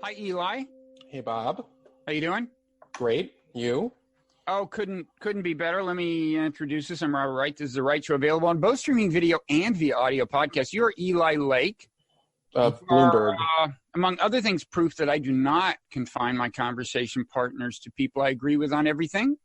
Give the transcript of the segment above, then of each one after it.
Hi, Eli. Hey, Bob. How you doing? Great. You? Oh, couldn't be better. Let me introduce us. I'm Robert Wright. This is the Wright Show, available on both streaming video and via audio podcast. You're Eli Lake. Bloomberg. Among other things, proof that I do not confine my conversation partners to people I agree with on everything.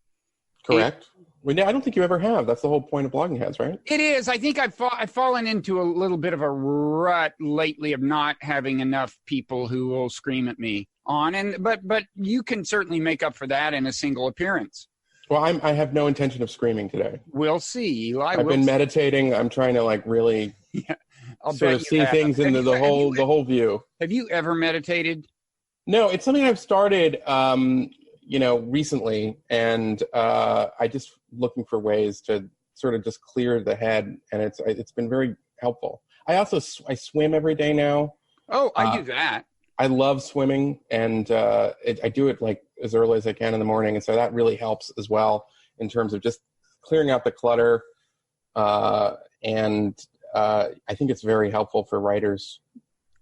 Correct. I don't think you ever have. That's the whole point of blogging heads, right? It is. I think I've fallen into a little bit of a rut lately of not having enough people who will scream at me on. But you can certainly make up for that in a single appearance. Well, I have no intention of screaming today. We'll see, Eli. I've been meditating. I'm trying to really sort of see things into the whole view. Have you ever meditated? No, it's something I've started, recently, and I just looking for ways to sort of just clear the head, and it's been very helpful. I swim every day now. Oh, I do that. I love swimming, and I do it as early as I can in the morning, and so that really helps as well in terms of just clearing out the clutter. And I think it's very helpful for writers.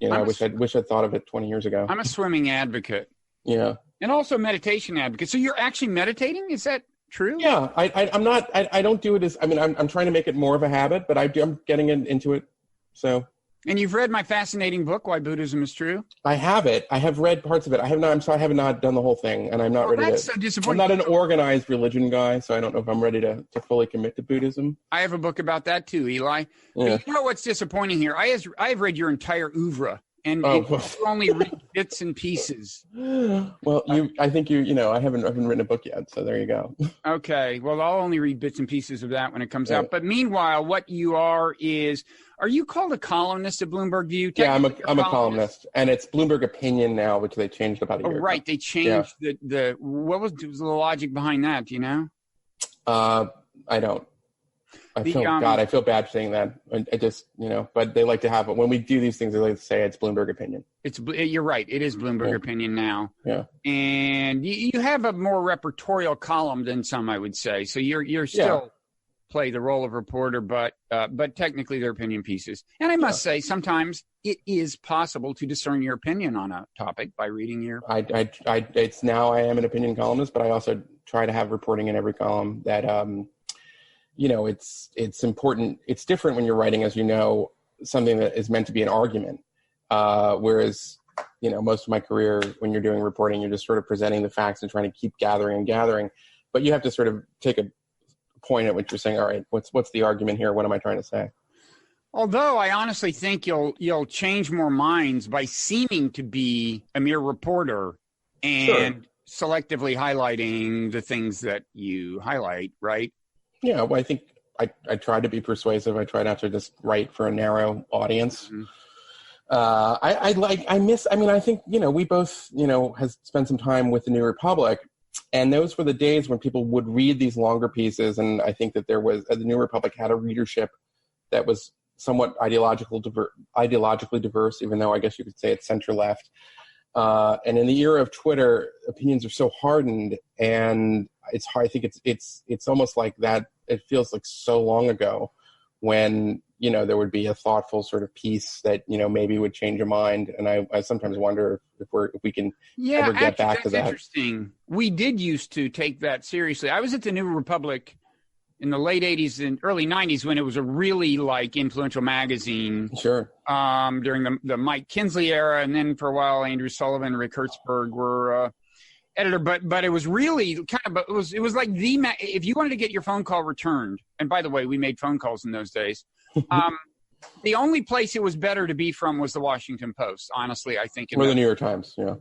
I wish I'd thought of it 20 years ago. I'm a swimming advocate. Yeah, and also meditation advocate. So you're actually meditating? Is that true? Yeah, I'm not. I don't do it as. I'm trying to make it more of a habit, but I'm getting into it. So. And you've read my fascinating book, Why Buddhism is True? I have it. I have read parts of it. I have not done the whole thing, and I'm not ready that's so disappointing. I'm not an organized religion guy, so I don't know if I'm ready to fully commit to Buddhism. I have a book about that too, Eli. Yeah. But you know what's disappointing here? I've read your entire oeuvre, and you only read bits and pieces. Well, I think I haven't written a book yet, so there you go. Okay. Well, I'll only read bits and pieces of that when it comes out. But meanwhile, what you are you called a columnist at Bloomberg View? Yeah, I'm a columnist, and it's Bloomberg Opinion now, which they changed about a year ago. Right. They changed what was the logic behind that? Do you know? I don't. I feel bad saying that. I just, but they like to have it. When we do these things, they like to say it's Bloomberg Opinion. You're right. It is Bloomberg Opinion now. Yeah. And you have a more reportorial column than some, I would say. So you're still play the role of reporter, but technically they're opinion pieces. And I must say, sometimes it is possible to discern your opinion on a topic by reading your. It's now I am an opinion columnist, but I also try to have reporting in every column that. It's important. It's different when you're writing, as you know, something that is meant to be an argument. Whereas, most of my career, when you're doing reporting, you're just sort of presenting the facts and trying to keep gathering. But you have to sort of take a point at which you're saying, all right, what's the argument here? What am I trying to say? Although I honestly think you'll change more minds by seeming to be a mere reporter and selectively highlighting the things that you highlight, right? Yeah, well, I think I try to be persuasive. I try not to just write for a narrow audience. Mm-hmm. I think, we both, has spent some time with the New Republic, and those were the days when people would read these longer pieces. And I think that the New Republic had a readership that was somewhat ideologically diverse, even though I guess you could say it's center left. And in the era of Twitter, opinions are so hardened, and it's hard. I think it's almost like that. It feels like so long ago when, there would be a thoughtful sort of piece that, maybe would change your mind. And I sometimes wonder if we can ever get back to that. That's interesting. We did used to take that seriously. I was at the New Republic in the late 80s and early 90s when it was a really influential magazine. Sure. During the Mike Kinsley era. And then for a while, Andrew Sullivan and Rick Hertzberg were editor, but it was really it was like if you wanted to get your phone call returned, and by the way, we made phone calls in those days. The only place it was better to be from was the Washington Post. Honestly, I think. Or the New York Times. Yeah.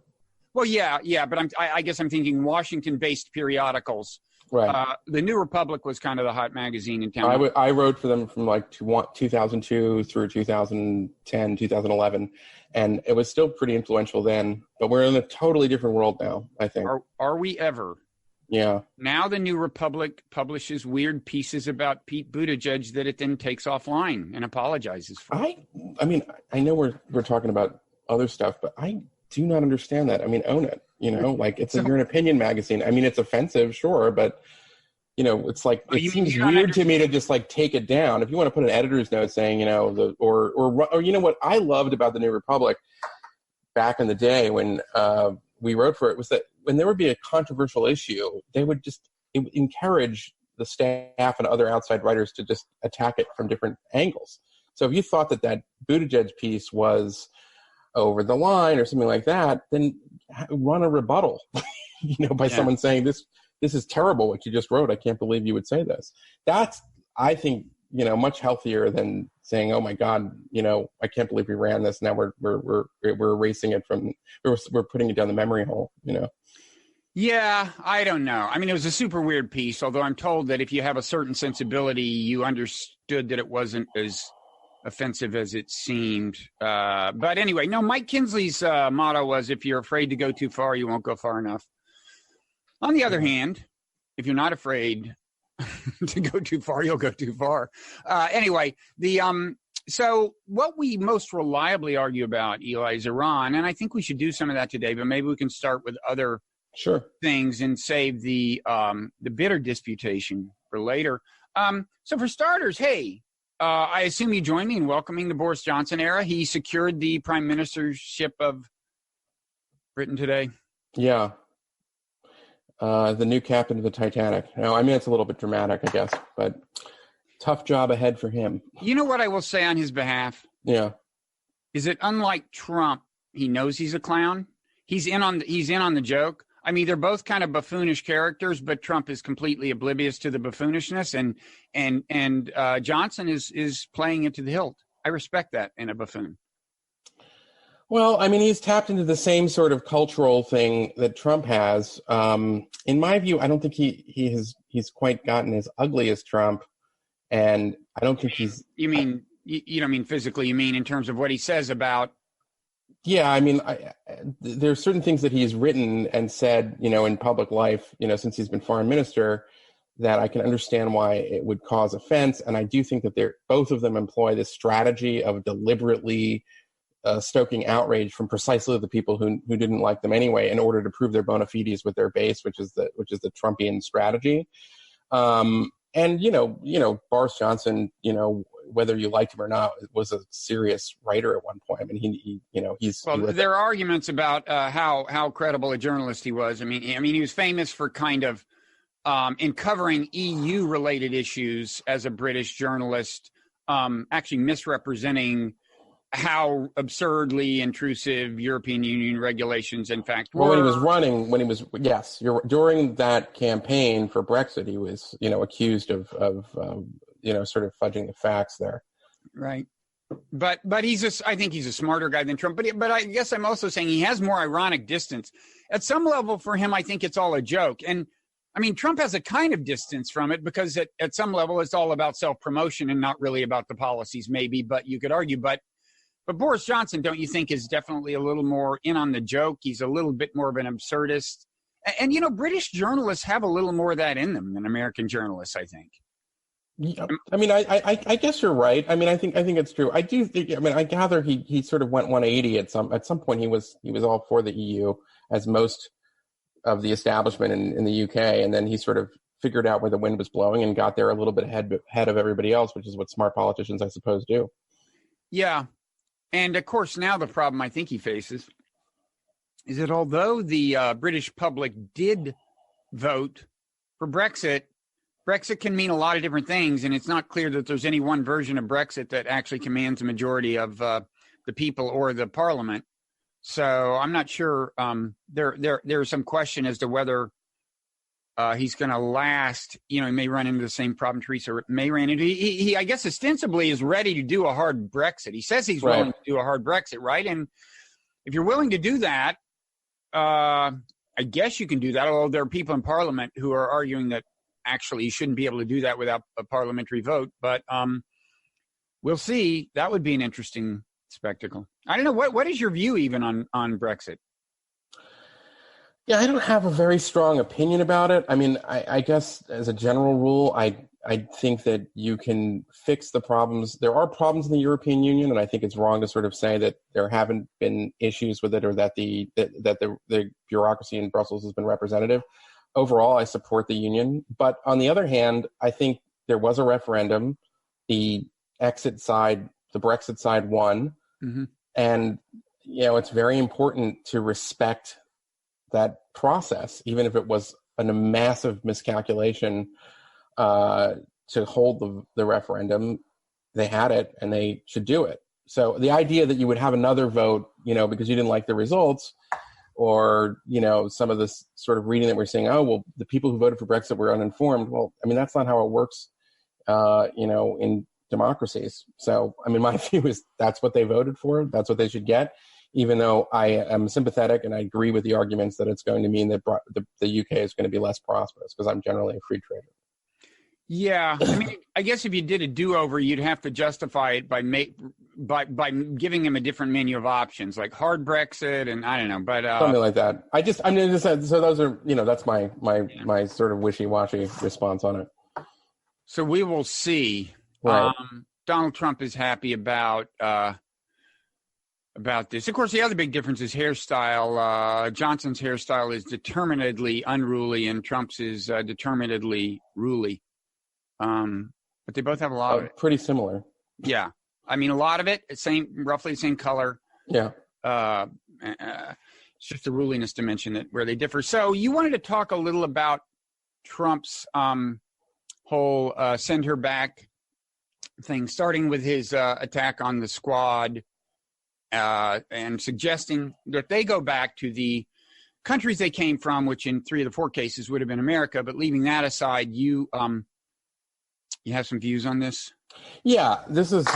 Well, yeah, but I guess I'm thinking Washington-based periodicals. Right. The New Republic was kind of the hot magazine in town. I wrote for them from 2002 through 2010, 2011, and it was still pretty influential then. But we're in a totally different world now, I think. Are we ever? Yeah. Now the New Republic publishes weird pieces about Pete Buttigieg that it then takes offline and apologizes for. I know we're talking about other stuff, but I do not understand that. Own it. You're an opinion magazine. It's offensive, sure, but it's like, it seems weird to me to just like take it down. If you want to put an editor's note saying, or what I loved about the New Republic back in the day when we wrote for it was that when there would be a controversial issue, it would encourage the staff and other outside writers to just attack it from different angles. So if you thought that Buttigieg piece was over the line or something like that, then run a rebuttal, by someone saying this is terrible what you just wrote. I can't believe you would say this. That's, I think, much healthier than saying, oh my God, I can't believe we ran this. Now we're erasing it we're putting it down the memory hole, Yeah, I don't know. I mean, it was a super weird piece, although I'm told that if you have a certain sensibility, you understood that it wasn't as offensive as it seemed. But anyway, no, Mike Kinsley's motto was, if you're afraid to go too far, you won't go far enough. On the other hand, if you're not afraid to go too far, you'll go too far. Anyway, so what we most reliably argue about, Eli, is Iran, and I think we should do some of that today, but maybe we can start with other things and save the bitter disputation for later. So for starters, hey, I assume you join me in welcoming the Boris Johnson era. He secured the prime ministership of Britain today. Yeah. The new captain of the Titanic. Now, I mean, it's a little bit dramatic, I guess, but tough job ahead for him. You know what I will say on his behalf? Yeah. Is that unlike Trump, he knows he's a clown. He's in on the joke. I mean, they're both kind of buffoonish characters, but Trump is completely oblivious to the buffoonishness, and Johnson is playing it to the hilt. I respect that in a buffoon. Well, I mean, he's tapped into the same sort of cultural thing that Trump has. In my view, I don't think he's quite gotten as ugly as Trump, and I don't think he's. You mean you don't mean physically? You mean in terms of what he says about? Yeah, I mean, there are certain things that he's written and said, in public life, since he's been foreign minister, that I can understand why it would cause offense, and I do think that both of them employ this strategy of deliberately stoking outrage from precisely the people who didn't like them anyway, in order to prove their bona fides with their base, which is the Trumpian strategy. And Boris Johnson, whether you liked him or not, was a serious writer at one point. I mean, there are arguments about how credible a journalist he was. I mean, he was famous for kind of in covering EU related issues as a British journalist, actually misrepresenting how absurdly intrusive European Union regulations, in fact, were. Well, during that campaign for Brexit, he was, accused of sort of fudging the facts there. Right. But I think he's a smarter guy than Trump. But I guess I'm also saying he has more ironic distance. At some level for him, I think it's all a joke. And I mean, Trump has a kind of distance from it because at some level it's all about self-promotion and not really about the policies, maybe, but you could argue. But Boris Johnson, don't you think, is definitely a little more in on the joke? He's a little bit more of an absurdist. And British journalists have a little more of that in them than American journalists, I think. Yeah. I mean, I guess you're right. I mean, I think it's true. I do think. I mean, I gather he sort of went 180 at some point. He was all for the EU, as most of the establishment in the UK, and then he sort of figured out where the wind was blowing and got there a little bit ahead of everybody else, which is what smart politicians, I suppose, do. Yeah. And, of course, now the problem I think he faces is that although the British public did vote for Brexit can mean a lot of different things, and it's not clear that there's any one version of Brexit that actually commands a majority of the people or the parliament. So I'm not sure. There's some question as to whether he's going to last. He may run into the same problem Theresa May ran into. He, I guess, ostensibly is ready to do a hard Brexit. He says he's willing to do a hard Brexit, right? And if you're willing to do that, I guess you can do that, although there are people in Parliament who are arguing that actually you shouldn't be able to do that without a parliamentary vote. But we'll see. That would be an interesting spectacle. I don't know. What is your view even on Brexit? Yeah, I don't have a very strong opinion about it. I mean, I guess as a general rule, I think that you can fix the problems. There are problems in the European Union, and I think it's wrong to sort of say that there haven't been issues with it or that the bureaucracy in Brussels has been representative. overall, I support the union. But on the other hand, I think there was a referendum. The exit side, the Brexit side won. Mm-hmm. And, it's very important to respect that process, even if it was a massive miscalculation to hold the referendum. They had it, and they should do it. So the idea that you would have another vote, because you didn't like the results, or, some of this sort of reading that we're saying, oh, well, the people who voted for Brexit were uninformed. Well, I mean, that's not how it works, in democracies. So, I mean, my view is that's what they voted for. That's what they should get, even though I am sympathetic and I agree with the arguments that it's going to mean that the UK is going to be less prosperous, because I'm generally a free trader. Yeah, I mean, I guess if you did a do-over, you'd have to justify it by giving him a different menu of options, like hard Brexit, and I don't know, but something like that. So those are, that's my sort of wishy-washy response on it. So we will see. Right. Donald Trump is happy about this. Of course, the other big difference is hairstyle. Johnson's hairstyle is determinedly unruly, and Trump's is determinedly ruly. But they both have a lot of it. Pretty similar. Yeah. I mean, a lot of it, roughly the same color. Yeah. It's just the ruliness dimension where they differ. So you wanted to talk a little about Trump's whole send her back thing, starting with his attack on the squad and suggesting that they go back to the countries they came from, which in 3 of the 4 cases would have been America. But leaving that aside, you have some views on this? Yeah, this is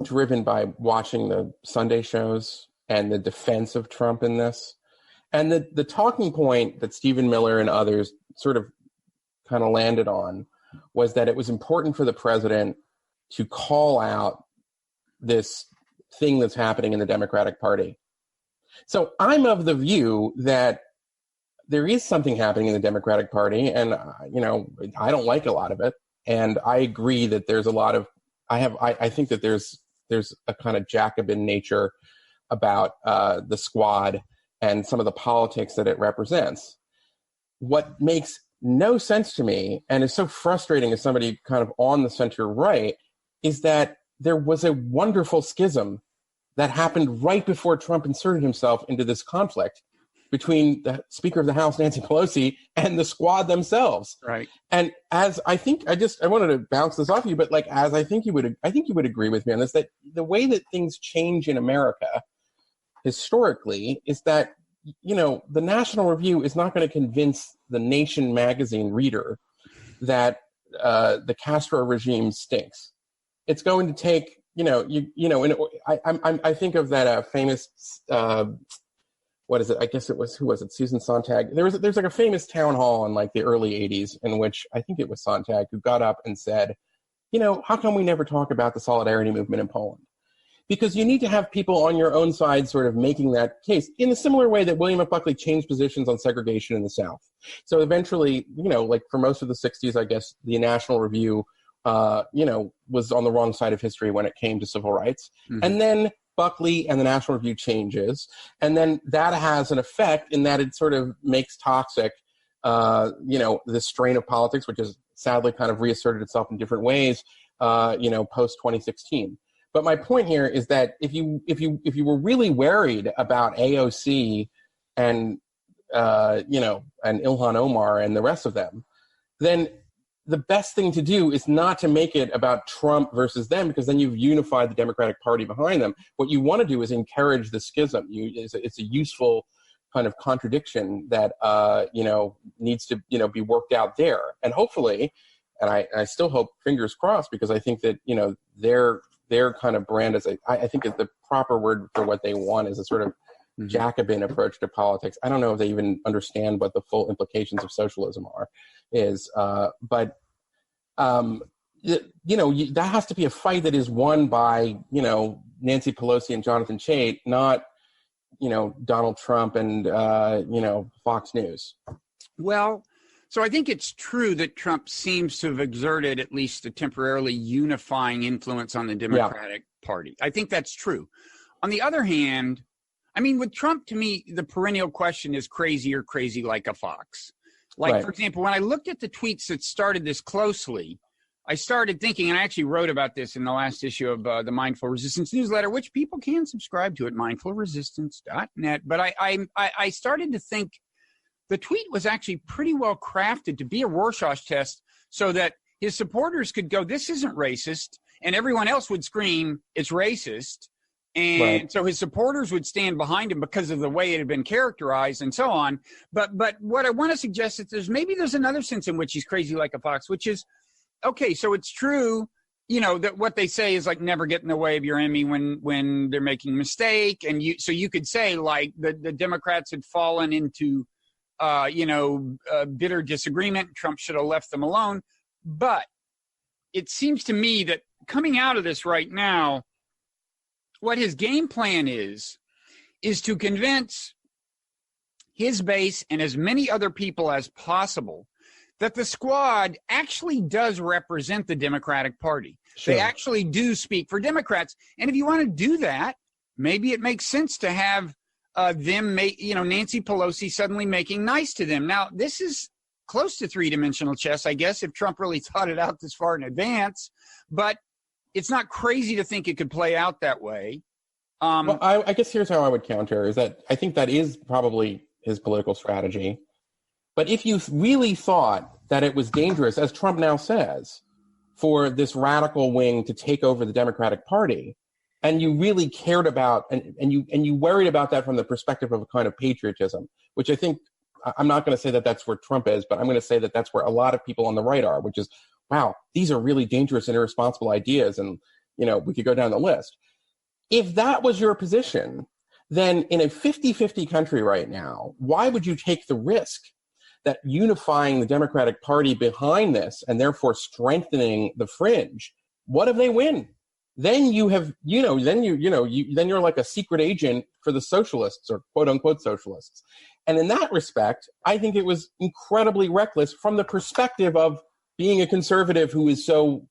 driven by watching the Sunday shows and the defense of Trump in this. And the talking point that Stephen Miller and others sort of kind of landed on was that it was important for the president to call out this thing that's happening in the Democratic Party. So I'm of the view that there is something happening in the Democratic Party, and I don't like a lot of it, and I agree that there's a lot of I think that there's a kind of Jacobin nature about the squad and some of the politics that it represents. What makes no sense to me, and is so frustrating as somebody kind of on the center right, is that there was a wonderful schism that happened right before Trump inserted himself into this conflict between the Speaker of the House, Nancy Pelosi, and the squad themselves. Right. And as I think, I wanted to bounce this off you, but as I think you would agree with me on this, that the way that things change in America historically is that, the National Review is not going to convince the Nation magazine reader that the Castro regime stinks. It's going to take, I think of that famous, what is it? I guess it was, who was it? Susan Sontag. There's like a famous town hall in like the early 80s in which I think it was Sontag who got up and said, how come we never talk about the solidarity movement in Poland? Because you need to have people on your own side sort of making that case in a similar way that William F. Buckley changed positions on segregation in the South. So eventually, like for most of the 60s, I guess the National Review, was on the wrong side of history when it came to civil rights. Mm-hmm. And then Buckley and the National Review changes. And then that has an effect in that it sort of makes toxic, this strain of politics, which has sadly kind of reasserted itself in different ways, post 2016. But my point here is that if you were really worried about AOC and and Ilhan Omar and the rest of them, then the best thing to do is not to make it about Trump versus them, because then you've unified the Democratic Party behind them. What you want to do is encourage the schism. It's a useful kind of contradiction that needs to be worked out there, and hopefully, and I still hope, fingers crossed, because I think that their kind of brand is I think that the proper word for what they want is a sort of Jacobin approach to politics. I don't know if they even understand what the full implications of socialism but that has to be a fight that is won by Nancy Pelosi and Jonathan Chait, not Donald Trump and Fox News. Well, so I think it's true that Trump seems to have exerted at least a temporarily unifying influence on the Democratic Party. I think that's true. On the other hand, I mean, with Trump, to me, the perennial question is crazy or crazy like a fox. Like, right. For example, when I looked at the tweets that started this closely, I started thinking, and I actually wrote about this in the last issue of the Mindful Resistance newsletter, which people can subscribe to at mindfulresistance.net. But I started to think the tweet was actually pretty well crafted to be a Rorschach test so that his supporters could go, this isn't racist, and everyone else would scream, it's racist. And right. so his supporters would stand behind him because of the way it had been characterized and so on. But what I want to suggest is there's another sense in which he's crazy like a fox, which is, okay, so it's true, that what they say is like never get in the way of your enemy when they're making a mistake. And so you could say like the Democrats had fallen into, bitter disagreement. Trump should have left them alone. But it seems to me that coming out of this right now, what his game plan is to convince his base and as many other people as possible that the squad actually does represent the Democratic Party. Sure. They actually do speak for Democrats. And if you want to do that, maybe it makes sense to have Nancy Pelosi suddenly making nice to them. Now, this is close to three-dimensional chess, I guess, if Trump really thought it out this far in advance. But it's not crazy to think it could play out that way. Well, I guess here's how I would counter, is that I think that is probably his political strategy. But if you really thought that it was dangerous, as Trump now says, for this radical wing to take over the Democratic Party, and you really cared about, and you worried about that from the perspective of a kind of patriotism, which I think, I'm not going to say that that's where Trump is, but I'm going to say that that's where a lot of people on the right are, which is, wow, these are really dangerous and irresponsible ideas. And, we could go down the list. If that was your position, then in a 50-50 country right now, why would you take the risk that unifying the Democratic Party behind this and therefore strengthening the fringe? What if they win? Then you have, then you're like a secret agent for the socialists or quote unquote socialists. And in that respect, I think it was incredibly reckless from the perspective of being a conservative who is so,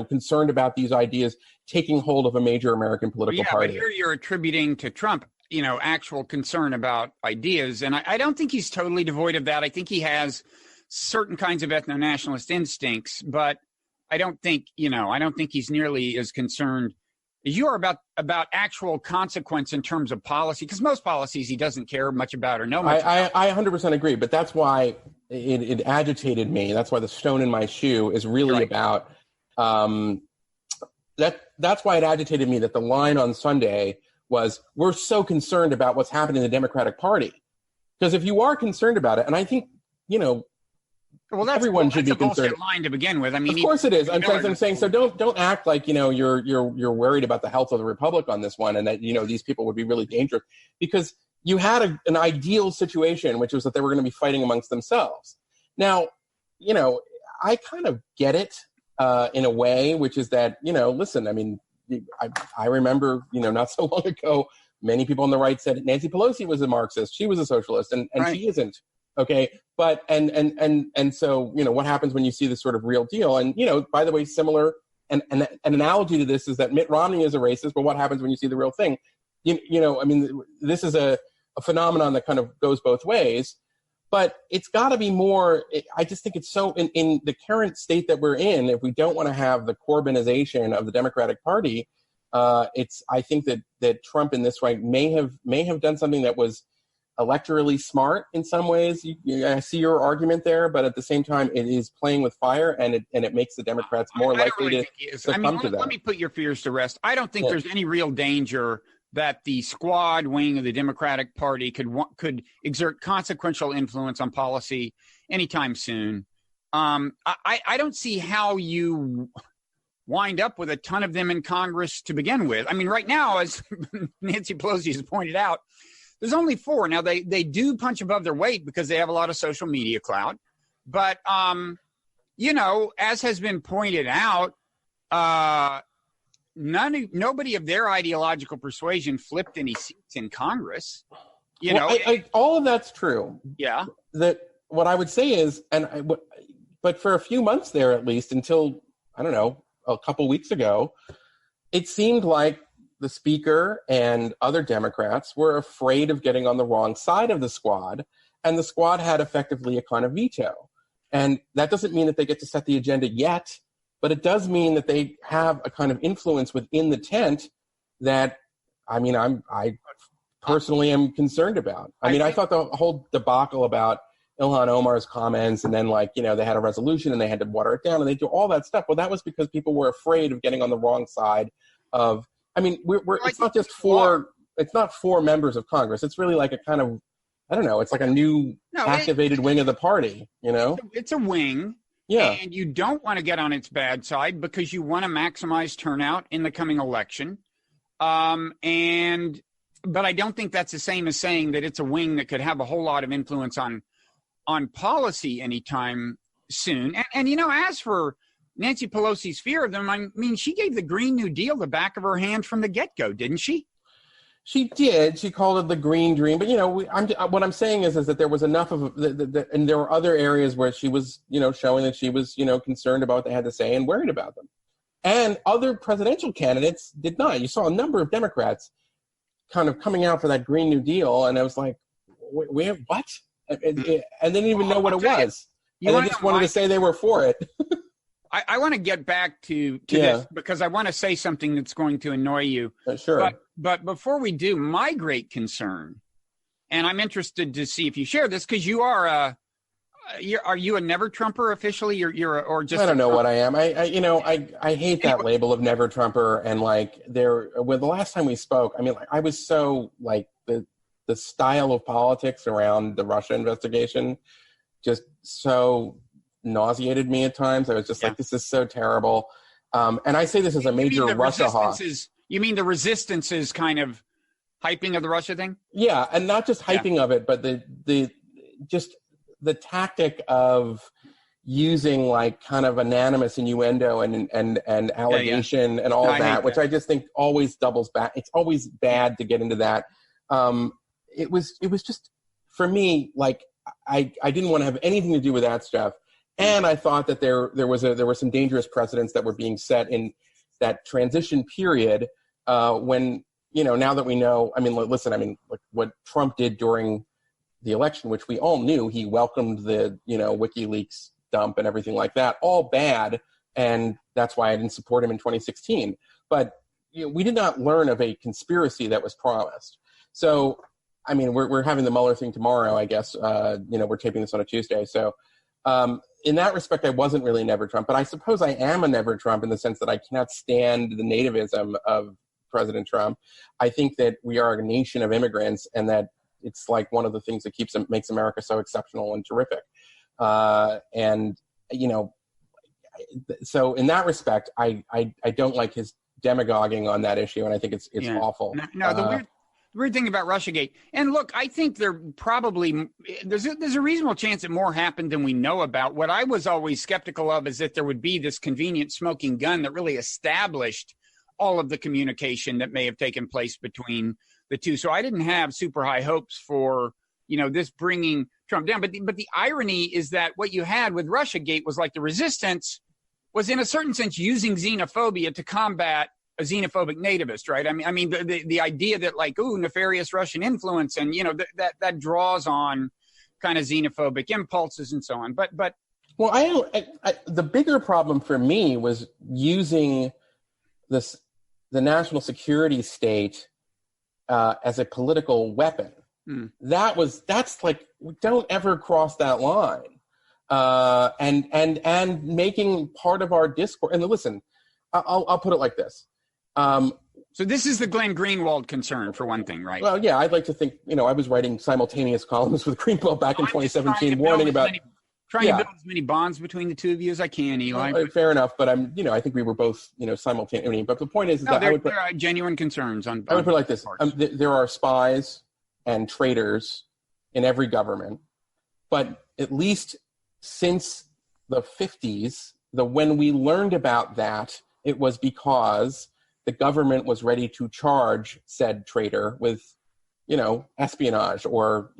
concerned about these ideas taking hold of a major American political party. But here you're attributing to Trump, actual concern about ideas. And I don't think he's totally devoid of that. I think he has certain kinds of ethno-nationalist instincts, but I don't think he's nearly as concerned as you are about actual consequence in terms of policy, because most policies he doesn't care much about or know much about. I 100% agree, but that's why it agitated me. That's why the stone in my shoe is really about that's why it agitated me that the line on Sunday was, we're so concerned about what's happening in the Democratic Party. Because if you are concerned about it, and I think, everyone should be concerned. That's a bullshit line to begin with. I mean, of course it is. I'm saying, so don't act like, you're worried about the health of the Republic on this one, and that, these people would be really dangerous, because you had an ideal situation, which was that they were going to be fighting amongst themselves. Now, I kind of get it in a way, which is that, listen, I mean, I remember, not so long ago, many people on the right said Nancy Pelosi was a Marxist. She was a socialist, and right. She isn't. Okay. But, and so, what happens when you see this sort of real deal? And, by the way, similar, and an analogy to this is that Mitt Romney is a racist, but what happens when you see the real thing? I mean, this is a phenomenon that kind of goes both ways, but it's got to be more. I just think it's so in the current state that we're in, if we don't want to have the Corbynization of the Democratic Party, I think that Trump in this way may have done something that was electorally smart in some ways. I see your argument there, but at the same time, it is playing with fire, and it makes the Democrats more likely to succumb to that. Let me put your fears to rest. I don't think there's any real danger that the squad wing of the Democratic Party could exert consequential influence on policy anytime soon. I don't see how you wind up with a ton of them in Congress to begin with. I mean, right now, as Nancy Pelosi has pointed out, there's only 4. Now, they do punch above their weight because they have a lot of social media clout. But, as has been pointed out, nobody of their ideological persuasion flipped any seats in Congress. All of that's true. Yeah. That what I would say is, but for a few months there, at least until, I don't know, a couple weeks ago, it seemed like the speaker and other Democrats were afraid of getting on the wrong side of the squad, and the squad had effectively a kind of veto. And that doesn't mean that they get to set the agenda yet, but it does mean that they have a kind of influence within the tent that, I personally am concerned about. I thought the whole debacle about Ilhan Omar's comments, and then they had a resolution and they had to water it down and they do all that stuff. Well, that was because people were afraid of getting on the wrong side of, it's not just it's not 4 members of Congress. It's really like a kind of, I don't know, it's like a new activated wing of the party, It's a wing. Yeah. And you don't want to get on its bad side because you want to maximize turnout in the coming election. But I don't think that's the same as saying that it's a wing that could have a whole lot of influence on policy anytime soon. And as for Nancy Pelosi's fear of them, she gave the Green New Deal the back of her hand from the get-go, didn't she? She did. She called it the Green Dream. But, what I'm saying is that there was enough of and there were other areas where she was, showing that she was, concerned about what they had to say and worried about them. And other presidential candidates did not. You saw a number of Democrats kind of coming out for that Green New Deal, and I was like, where, what? And they didn't even know what it was. And they just wanted to say they were for it. I want to get back to this because I want to say something that's going to annoy you. Sure. But before we do, my great concern, and I'm interested to see if you share this, because you are are you a never Trumper officially? Or just I don't know what I am. I hate that label of never Trumper. And when the last time we spoke, I was so the style of politics around the Russia investigation just so nauseated me at times. I was just like, this is so terrible. And I say this as a major Russia hawk. You mean the resistance is kind of hyping of the Russia thing? Yeah, and not just hyping of it, but the tactic of using kind of anonymous innuendo and allegation and all that, which I just think always doubles back. It's always bad to get into that. It was just, for me, I didn't want to have anything to do with that stuff. And I thought that there were some dangerous precedents that were being set in that transition period when, now that we know, what Trump did during the election, which we all knew, he welcomed the, WikiLeaks dump and everything like that, all bad. And that's why I didn't support him in 2016. But we did not learn of a conspiracy that was promised. So, we're having the Mueller thing tomorrow, I guess. We're taping this on a Tuesday. So in that respect, I wasn't really never Trump. But I suppose I am a never Trump in the sense that I cannot stand the nativism of President Trump. I think that we are a nation of immigrants, and that it's one of the things that makes America so exceptional and terrific. So in that respect, I don't like his demagoguing on that issue, and I think it's awful. No, the weird thing about Russiagate, and look, I think there's a reasonable chance that more happened than we know about. What I was always skeptical of is that there would be this convenient smoking gun that really established all of the communication that may have taken place between the two. So I didn't have super high hopes for, this bringing Trump down. But the irony is that what you had with Russiagate was the resistance was in a certain sense using xenophobia to combat a xenophobic nativist, right? The idea that nefarious Russian influence and, that draws on kind of xenophobic impulses and so on. But well, the bigger problem for me was using the national security state as a political weapon. That's don't ever cross that line. And making part of our discourse. And listen, I'll put it like this. So this is the Glenn Greenwald concern, for one thing, right? Well, yeah, I'd like to think, I was writing simultaneous columns with Greenwald back in 2017, warning about... Trying to build as many bonds between the two of you as I can, Eli. Fair enough, but I think we were both, simultaneously. But the point is that there are genuine concerns on. I would put it like this: there are spies and traitors in every government, but at least since the 50s, when we learned about that, it was because the government was ready to charge said traitor with, espionage or,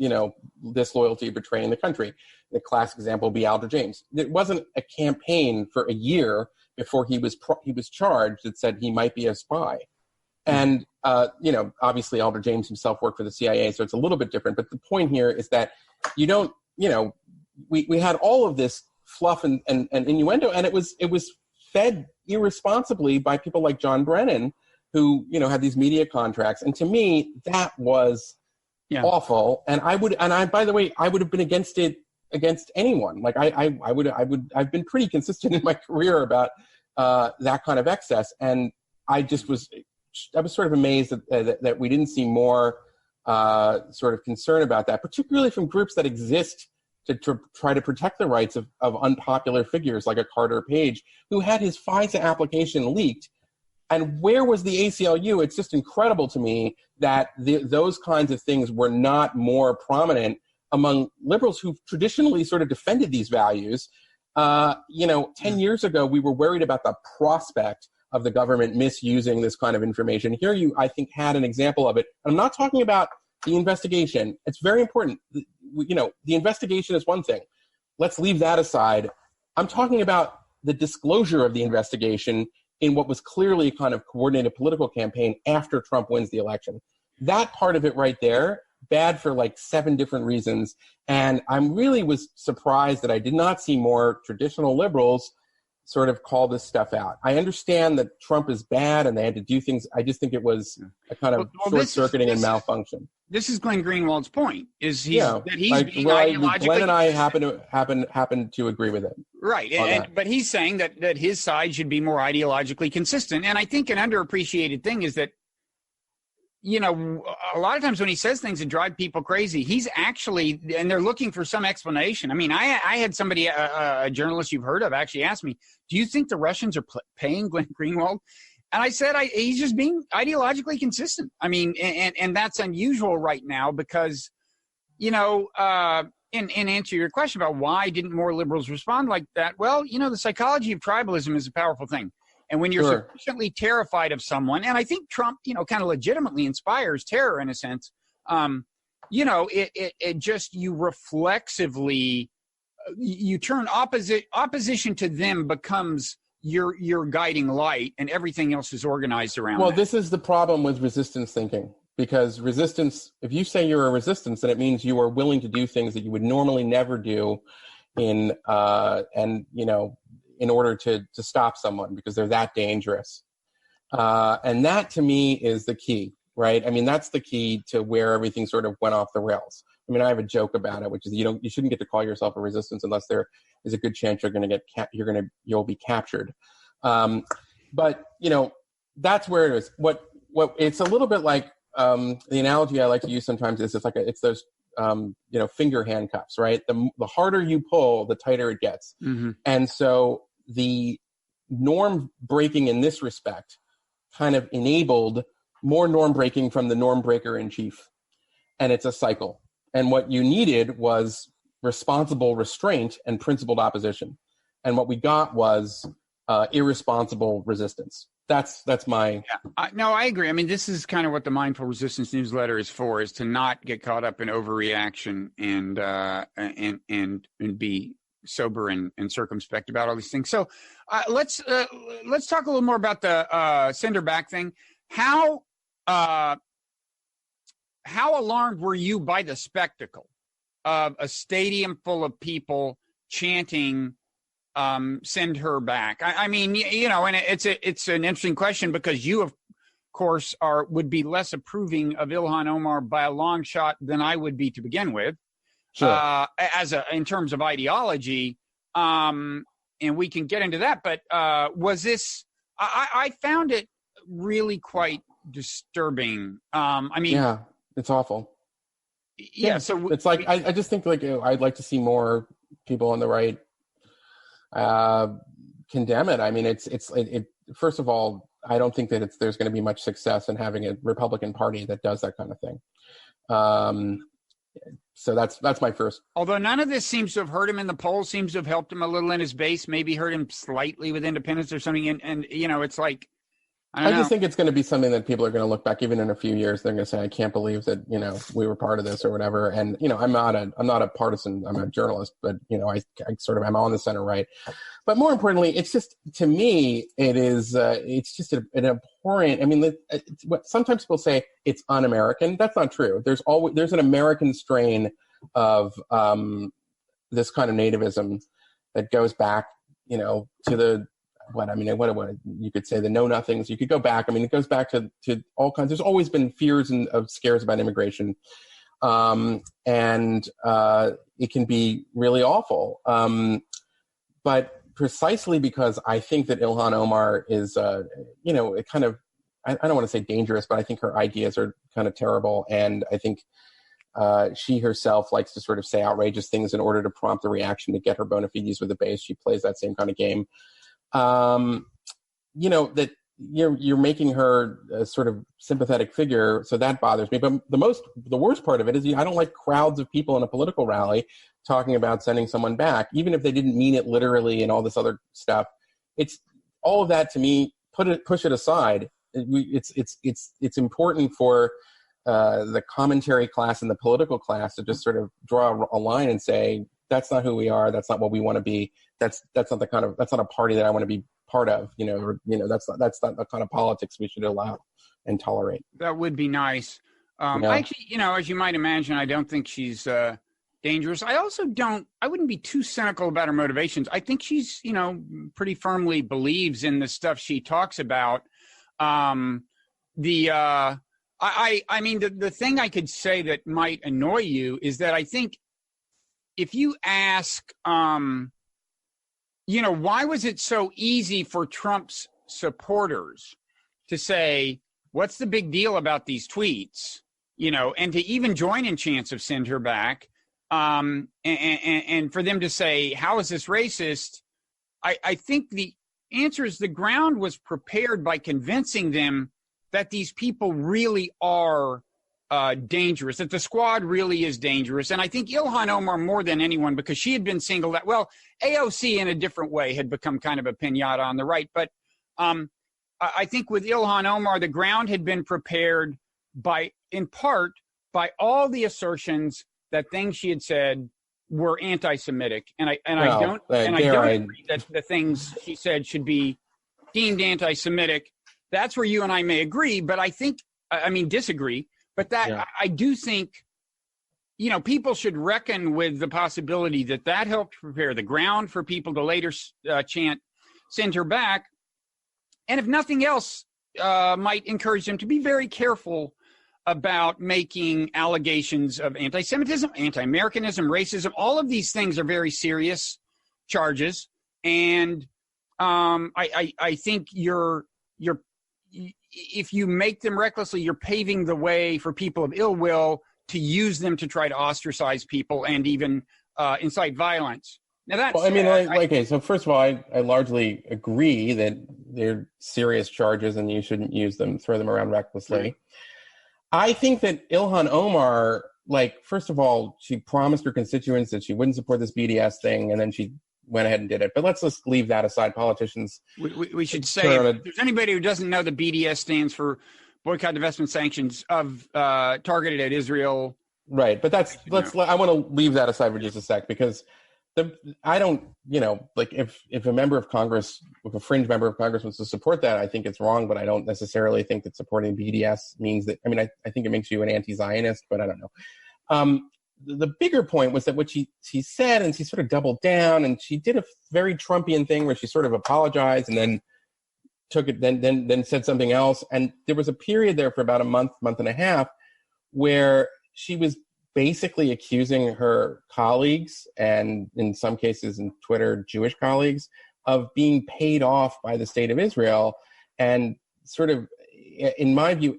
disloyalty, betraying the country. The classic example would be Alder James. It wasn't a campaign for a year before he was charged that said he might be a spy. And, obviously Albert James himself worked for the CIA, so it's a little bit different. But the point here is that we had all of this fluff and innuendo, and it was fed irresponsibly by people like John Brennan, who, had these media contracts. And to me, that was awful. And by the way, I would have been against anyone. Like I've been pretty consistent in my career about that kind of excess. And I was sort of amazed that we didn't see more sort of concern about that, particularly from groups that exist to try to protect the rights of unpopular figures like a Carter Page, who had his FISA application leaked. And where was the ACLU? It's just incredible to me that those kinds of things were not more prominent among liberals who've traditionally sort of defended these values. 10 years ago, we were worried about the prospect of the government misusing this kind of information. Here you, I think, had an example of it. I'm not talking about the investigation. It's very important. The investigation is one thing. Let's leave that aside. I'm talking about the disclosure of the investigation in what was clearly a kind of coordinated political campaign after Trump wins the election. That part of it right there, bad for like 7 different reasons. And I really was surprised that I did not see more traditional liberals sort of call this stuff out. I understand that Trump is bad and they had to do things. I just think it was a kind of short-circuiting and malfunction. This is Glenn Greenwald's point, is being ideologically... Glenn and I happen to agree with him. Right, but he's saying that his side should be more ideologically consistent. And I think an underappreciated thing is that, a lot of times when he says things that drive people crazy, he's actually, and they're looking for some explanation. I mean, I had somebody, a journalist you've heard of, actually asked me, do you think the Russians are paying Glenn Greenwald? And I said, he's just being ideologically consistent. I mean, and that's unusual right now because, in answer to your question about why didn't more liberals respond like that, well, the psychology of tribalism is a powerful thing. And when you're sufficiently terrified of someone, and I think Trump, kind of legitimately inspires terror in a sense, it just, you reflexively, you turn opposition to them becomes your guiding light, and everything else is organized around that. This is the problem with resistance thinking, because resistance, if you say you're a resistance, then it means you are willing to do things that you would normally never do in order to stop someone because they're that dangerous. And that to me is the key, right? I mean, that's the key to where everything sort of went off the rails. I mean, I have a joke about it, which is you shouldn't get to call yourself a resistance unless there is a good chance you'll be captured. But that's where it is. What it's a little bit like the analogy I like to use sometimes is it's those finger handcuffs, right? The harder you pull, the tighter it gets. Mm-hmm. And so the norm breaking in this respect kind of enabled more norm breaking from the norm breaker in chief. And it's a cycle. And what you needed was responsible restraint and principled opposition. And what we got was irresponsible resistance. That's my... Yeah. No, I agree. I mean, this is kind of what the Mindful Resistance newsletter is for, is to not get caught up in overreaction and be sober and circumspect about all these things. So let's talk a little more about the send her back thing. How alarmed were you by the spectacle of a stadium full of people chanting send her back? I mean, and it's an interesting question because you, of course, would be less approving of Ilhan Omar by a long shot than I would be to begin with. Sure. In terms of ideology, and we can get into that. But was this? I found it really quite disturbing. I mean, yeah, it's awful. Yeah. So it's like I just think I'd like to see more people on the right condemn it. I mean, it first of all, I don't think that there's going to be much success in having a Republican Party that does that kind of thing. So that's my first. Although none of this seems to have hurt him in the polls, seems to have helped him a little in his base, maybe hurt him slightly with independents or something. And it's like, I just think it's going to be something that people are going to look back, even in a few years. They're going to say, "I can't believe that we were part of this or whatever." And I'm not a partisan. I'm a journalist, but I sort of am on the center right. But more importantly, it's just, to me, it's just an abhorrent. I mean, sometimes people say it's un-American. That's not true. There's an American strain of this kind of nativism that goes back, to the what you could say, the know-nothings. You could go back. I mean, it goes back to all kinds. There's always been fears of scares about immigration, and it can be really awful. But precisely because I think that Ilhan Omar is, it kind of, I don't want to say dangerous, but I think her ideas are kind of terrible, and I think she herself likes to sort of say outrageous things in order to prompt a reaction to get her bona fides with the base. She plays that same kind of game. That you're making her a sort of sympathetic figure, so that bothers me. But the worst part of it is I don't like crowds of people in a political rally talking about sending someone back, even if they didn't mean it literally and all this other stuff. It's all of that to me. Push it aside. It's important for the commentary class and the political class to just sort of draw a line and say, that's not who we are. That's not what we want to be. That's not a party that I want to be part of. That's not the kind of politics we should allow and tolerate. That would be nice. Actually, as you might imagine, I don't think she's dangerous. I wouldn't be too cynical about her motivations. I think she's, pretty firmly believes in the stuff she talks about. The thing I could say that might annoy you is that I think if you ask, why was it so easy for Trump's supporters to say, what's the big deal about these tweets, and to even join in chants of send her back, and for them to say, how is this racist? I think the answer is the ground was prepared by convincing them that these people really are dangerous, that the squad really is dangerous. And I think Ilhan Omar more than anyone, because she had been singled out. Well, AOC in a different way had become kind of a piñata on the right. But I think with Ilhan Omar, the ground had been prepared in part by all the assertions that things she had said were anti-Semitic. I don't agree that the things she said should be deemed anti-Semitic. That's where you and I may agree, but disagree. But I do think, people should reckon with the possibility that helped prepare the ground for people to later chant, send her back. And if nothing else, might encourage them to be very careful about making allegations of anti-Semitism, anti-Americanism, racism. All of these things are very serious charges. And I think if you make them recklessly, you're paving the way for people of ill will to use them to try to ostracize people and even incite violence. Now that's so first of all, I largely agree that they're serious charges and you shouldn't use them, throw them around recklessly. Right. I think that Ilhan Omar, first of all, she promised her constituents that she wouldn't support this BDS thing, and then she went ahead and did it. But let's just leave that aside. Politicians. We should say, if there's anybody who doesn't know, the BDS stands for Boycott, Divestment, Sanctions targeted at Israel. Right, but I want to leave that aside for just a sec, because I don't, if a member of Congress, if a fringe member of Congress wants to support that, I think it's wrong, but I don't necessarily think that supporting BDS means that, I think it makes you an anti-Zionist, but I don't know. The bigger point was that what she said, and she sort of doubled down, and she did a very Trumpian thing where she sort of apologized and then took it, then said something else. And there was a period there for about a month and a half where she was basically accusing her colleagues, and in some cases in Twitter, Jewish colleagues, of being paid off by the state of Israel. And sort of, in my view,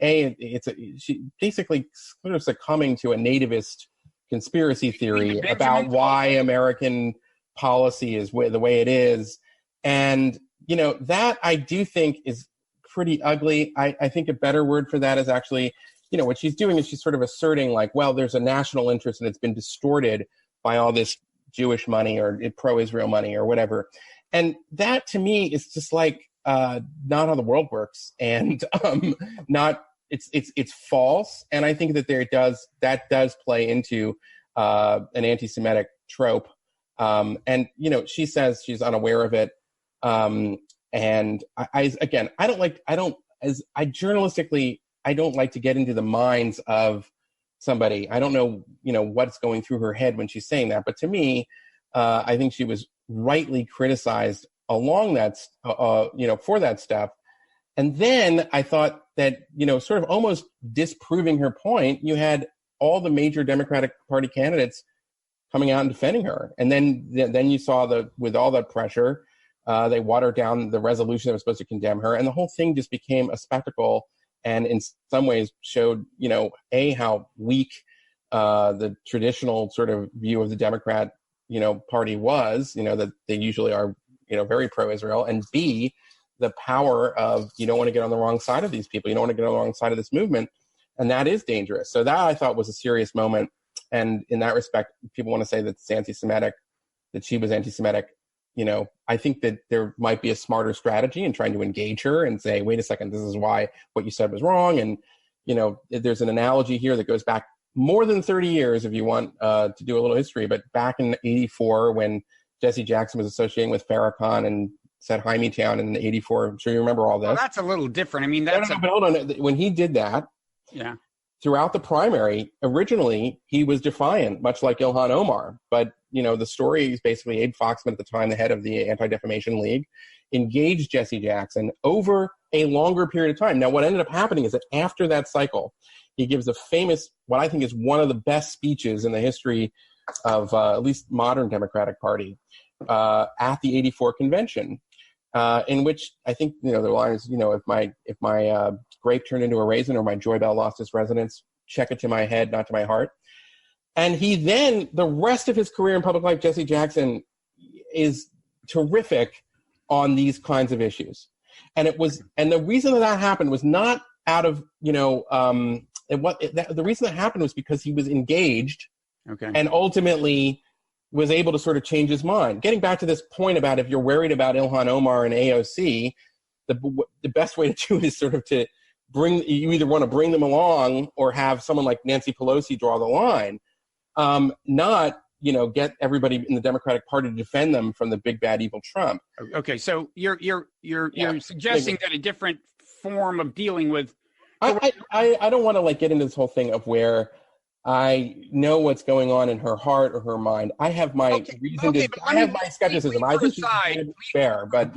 she basically sort of succumbing to a nativist conspiracy theory about why American policy is the way it is. And, that I do think is pretty ugly. I think a better word for that is actually, what she's doing is she's sort of asserting there's a national interest and it's been distorted by all this Jewish money or pro-Israel money or whatever. And that to me is just not how the world works, and not it's false. And I think that that does play into an anti-Semitic trope. And she says she's unaware of it. And journalistically, I don't like to get into the minds of somebody. I don't know, what's going through her head when she's saying that. But to me, I think she was rightly criticized along that, for that stuff. And then I thought that, sort of almost disproving her point, you had all the major Democratic Party candidates coming out and defending her. And then you saw with all that pressure, they watered down the resolution that was supposed to condemn her. And the whole thing just became a spectacle. And in some ways showed, how weak the traditional sort of view of the Democrat, party was, that they usually are, very pro-Israel, and B, the power of you don't want to get on the wrong side of these people. You don't want to get on the wrong side of this movement. And that is dangerous. So that I thought was a serious moment. And in that respect, people want to say that it's anti-Semitic, that she was anti-Semitic. I think that there might be a smarter strategy in trying to engage her and say, wait a second, this is why what you said was wrong. And, there's an analogy here that goes back more than 30 years, if you want to do a little history. But back in 84, when Jesse Jackson was associating with Farrakhan and said Jaime Town in 84, I'm sure you remember all this. Well, that's a little different. I mean, but hold on. When he did that, yeah. Throughout the primary, originally, he was defiant, much like Ilhan Omar. But, the story is basically Abe Foxman, at the time, the head of the Anti-Defamation League, engaged Jesse Jackson over a longer period of time. Now, what ended up happening is that after that cycle, he gives a famous, what I think is one of the best speeches in the history of at least modern Democratic Party at the 84 convention, in which I think, the line is, if my grape turned into a raisin or my joy bell lost its resonance, check it to my head, not to my heart. And he then, the rest of his career in public life, Jesse Jackson is terrific on these kinds of issues. And the reason that happened was not out of, the reason that happened was because he was engaged, and ultimately was able to sort of change his mind. Getting back to this point about if you're worried about Ilhan Omar and AOC, the best way to do it is sort of you either want to bring them along or have someone like Nancy Pelosi draw the line, not, get everybody in the Democratic Party to defend them from the big bad evil Trump. Okay, so you're suggesting that a different form of dealing with. I don't want to get into this whole thing of where I know what's going on in her heart or her mind. I have my I have my skepticism. I think she's fair, but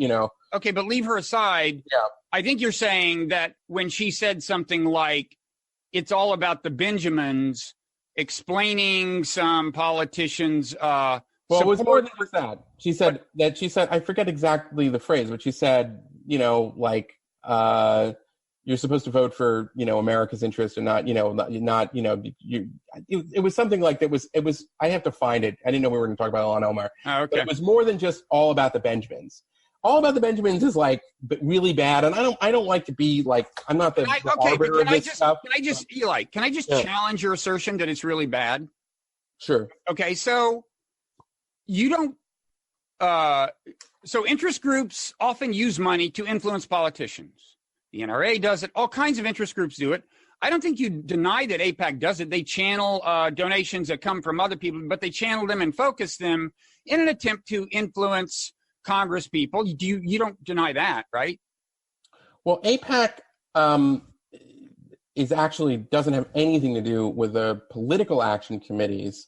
Okay, but leave her aside. Yeah. I think you're saying that when she said something like, "It's all about the Benjamins," explaining some politicians. Well, it was more than just that. She said I forget exactly the phrase, but she said, you're supposed to vote for, America's interest and not, it was something like that. It was, I have to find it. I didn't know we were going to talk about Ilhan Omar. Oh, okay. But it was more than just all about the Benjamins. All about the Benjamins is really bad. And I don't like to be I'm not the arbiter of this stuff. Eli, can I just challenge your assertion that it's really bad? Sure. Okay. So you don't, so interest groups often use money to influence politicians. The NRA does it. All kinds of interest groups do it. I don't think you deny that AIPAC does it. They channel donations that come from other people, but they channel them and focus them in an attempt to influence Congress people. You don't deny that, right? Well, AIPAC doesn't have anything to do with the political action committees.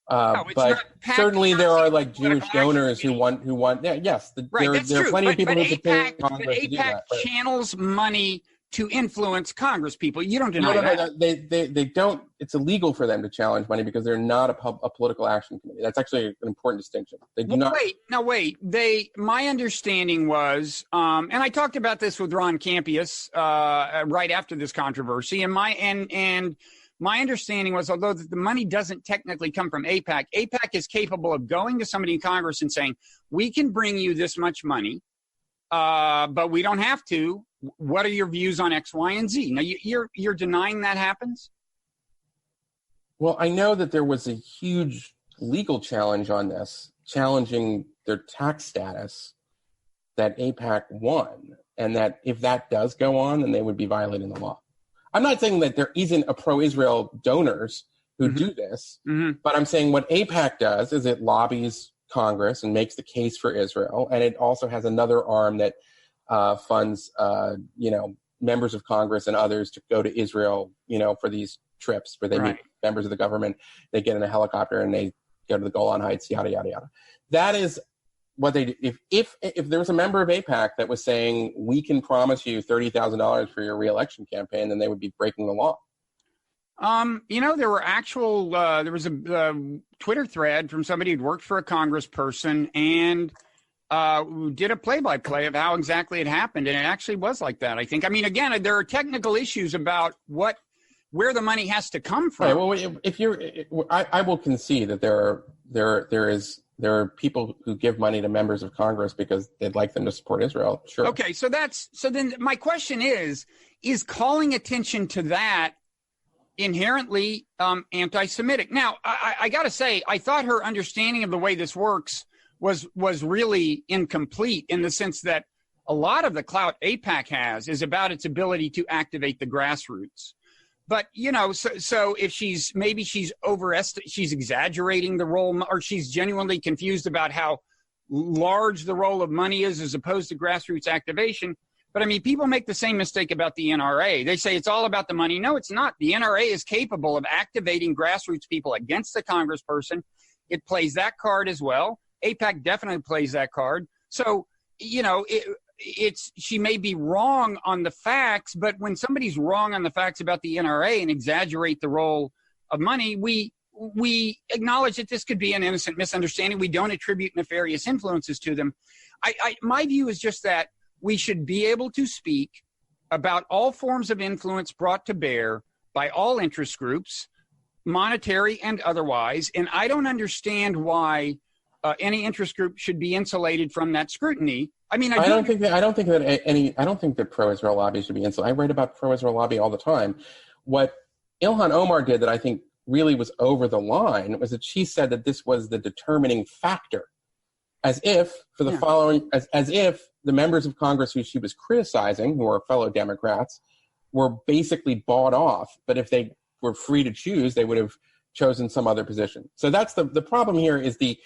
But certainly there are Jewish donors who want. Yeah, yes, there are plenty of people who depend on Congress to do that. AIPAC channels money to influence Congress people. You don't deny that. No, they don't. It's illegal for them to challenge money because they're not a political action committee. That's actually an important distinction. They do not. Wait. My understanding was, and I talked about this with Ron Campius right after this controversy, and my understanding was, although the money doesn't technically come from AIPAC, AIPAC is capable of going to somebody in Congress and saying, we can bring you this much money, but we don't have to. What are your views on X, Y, and Z? Now, you're denying that happens? Well, I know that there was a huge legal challenge on this, challenging their tax status. that AIPAC won, and that if that does go on, then they would be violating the law. I'm not saying that there isn't a pro-Israel donors who do this, but I'm saying what AIPAC does is it lobbies Congress and makes the case for Israel, and it also has another arm that funds, members of Congress and others to go to Israel, for these trips where they meet members of the government. They get in a helicopter and they go to the Golan Heights, yada yada yada. That is what they do. If there was a member of AIPAC that was saying we can promise you $30,000 for your reelection campaign, then they would be breaking the law. There were there was a Twitter thread from somebody who'd worked for a congressperson and did a play-by-play of how exactly it happened, and it actually was like that, I think. I mean, again, there are technical issues about where the money has to come from. Right, well, I will concede that there are people who give money to members of Congress because they'd like them to support Israel. Sure. Okay, so then my question is calling attention to that inherently anti-Semitic? Now, I got to say, I thought her understanding of the way this works was really incomplete, in the sense that a lot of the clout AIPAC has is about its ability to activate the grassroots. But, so if she's exaggerating the role, or she's genuinely confused about how large the role of money is as opposed to grassroots activation. But I mean, people make the same mistake about the NRA. They say it's all about the money. No, it's not. The NRA is capable of activating grassroots people against the congressperson. It plays that card as well. AIPAC definitely plays that card. So, she may be wrong on the facts, but when somebody's wrong on the facts about the NRA and exaggerate the role of money, we acknowledge that this could be an innocent misunderstanding. We don't attribute nefarious influences to them. My view is just that we should be able to speak about all forms of influence brought to bear by all interest groups, monetary and otherwise, and I don't understand why any interest group should be insulated from that scrutiny. I mean, I don't think that pro-Israel lobbies should be insulated. I write about pro-Israel lobby all the time. What Ilhan Omar did that I think really was over the line was that she said that this was the determining factor, as if as if the members of Congress who she was criticizing, who are fellow Democrats, were basically bought off. But if they were free to choose, they would have chosen some other position. So that's the problem here is the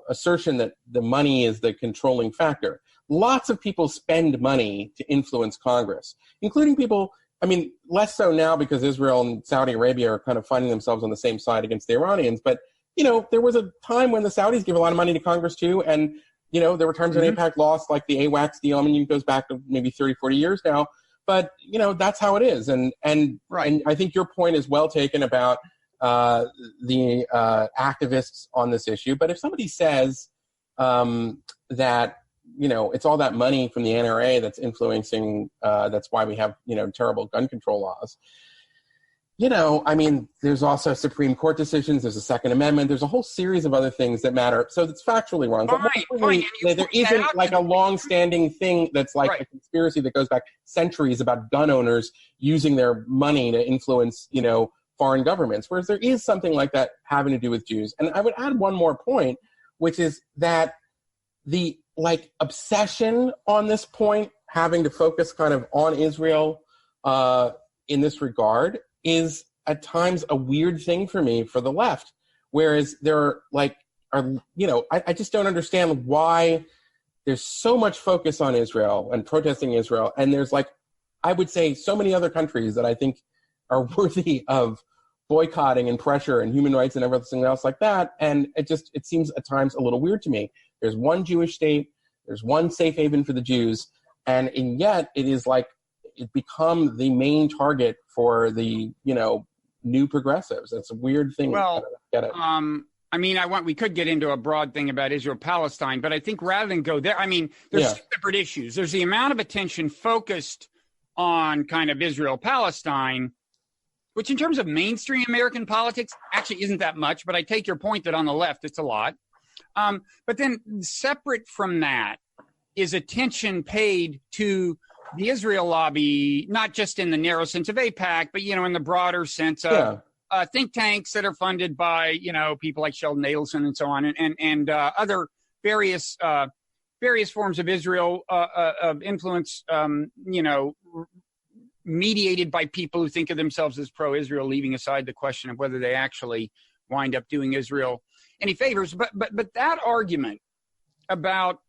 assertion that the money is the controlling factor. Lots of people spend money to influence Congress, including people, I mean, less so now because Israel and Saudi Arabia are kind of finding themselves on the same side against the Iranians. But, there was a time when the Saudis gave a lot of money to Congress too. And, there were times when AIPAC lost, like the AWACS deal. I mean, it goes back to maybe 30, 40 years now. But, that's how it is. And I think your point is well taken about the activists on this issue. But if somebody says that, it's all that money from the NRA that's influencing, that's why we have, terrible gun control laws. I mean, there's also Supreme Court decisions. There's a Second Amendment. There's a whole series of other things that matter. So it's factually wrong. But there isn't like a long-standing thing that's like a conspiracy that goes back centuries about gun owners using their money to influence, foreign governments, whereas there is something like that having to do with Jews. And I would add one more point, which is that the obsession on this point, having to focus kind of on Israel in this regard, is at times a weird thing for me for the left. Whereas there I just don't understand why there's so much focus on Israel and protesting Israel. And there's I would say so many other countries that I think are worthy of boycotting and pressure and human rights and everything else like that. And it seems at times a little weird to me. There's one Jewish state, there's one safe haven for the Jews, and yet it is it become the main target for the, new progressives. It's a weird thing. Well, get it. I mean, we could get into a broad thing about Israel-Palestine, but I think rather than go there, I mean, there's separate issues. There's the amount of attention focused on kind of Israel-Palestine, which in terms of mainstream American politics actually isn't that much, but I take your point that on the left it's a lot. But then separate from that is attention paid to the Israel lobby, not just in the narrow sense of AIPAC, but, in the broader sense of think tanks that are funded by, people like Sheldon Adelson and so on, and other various various forms of Israel influence, mediated by people who think of themselves as pro-Israel, leaving aside the question of whether they actually wind up doing Israel any favors. But that argument about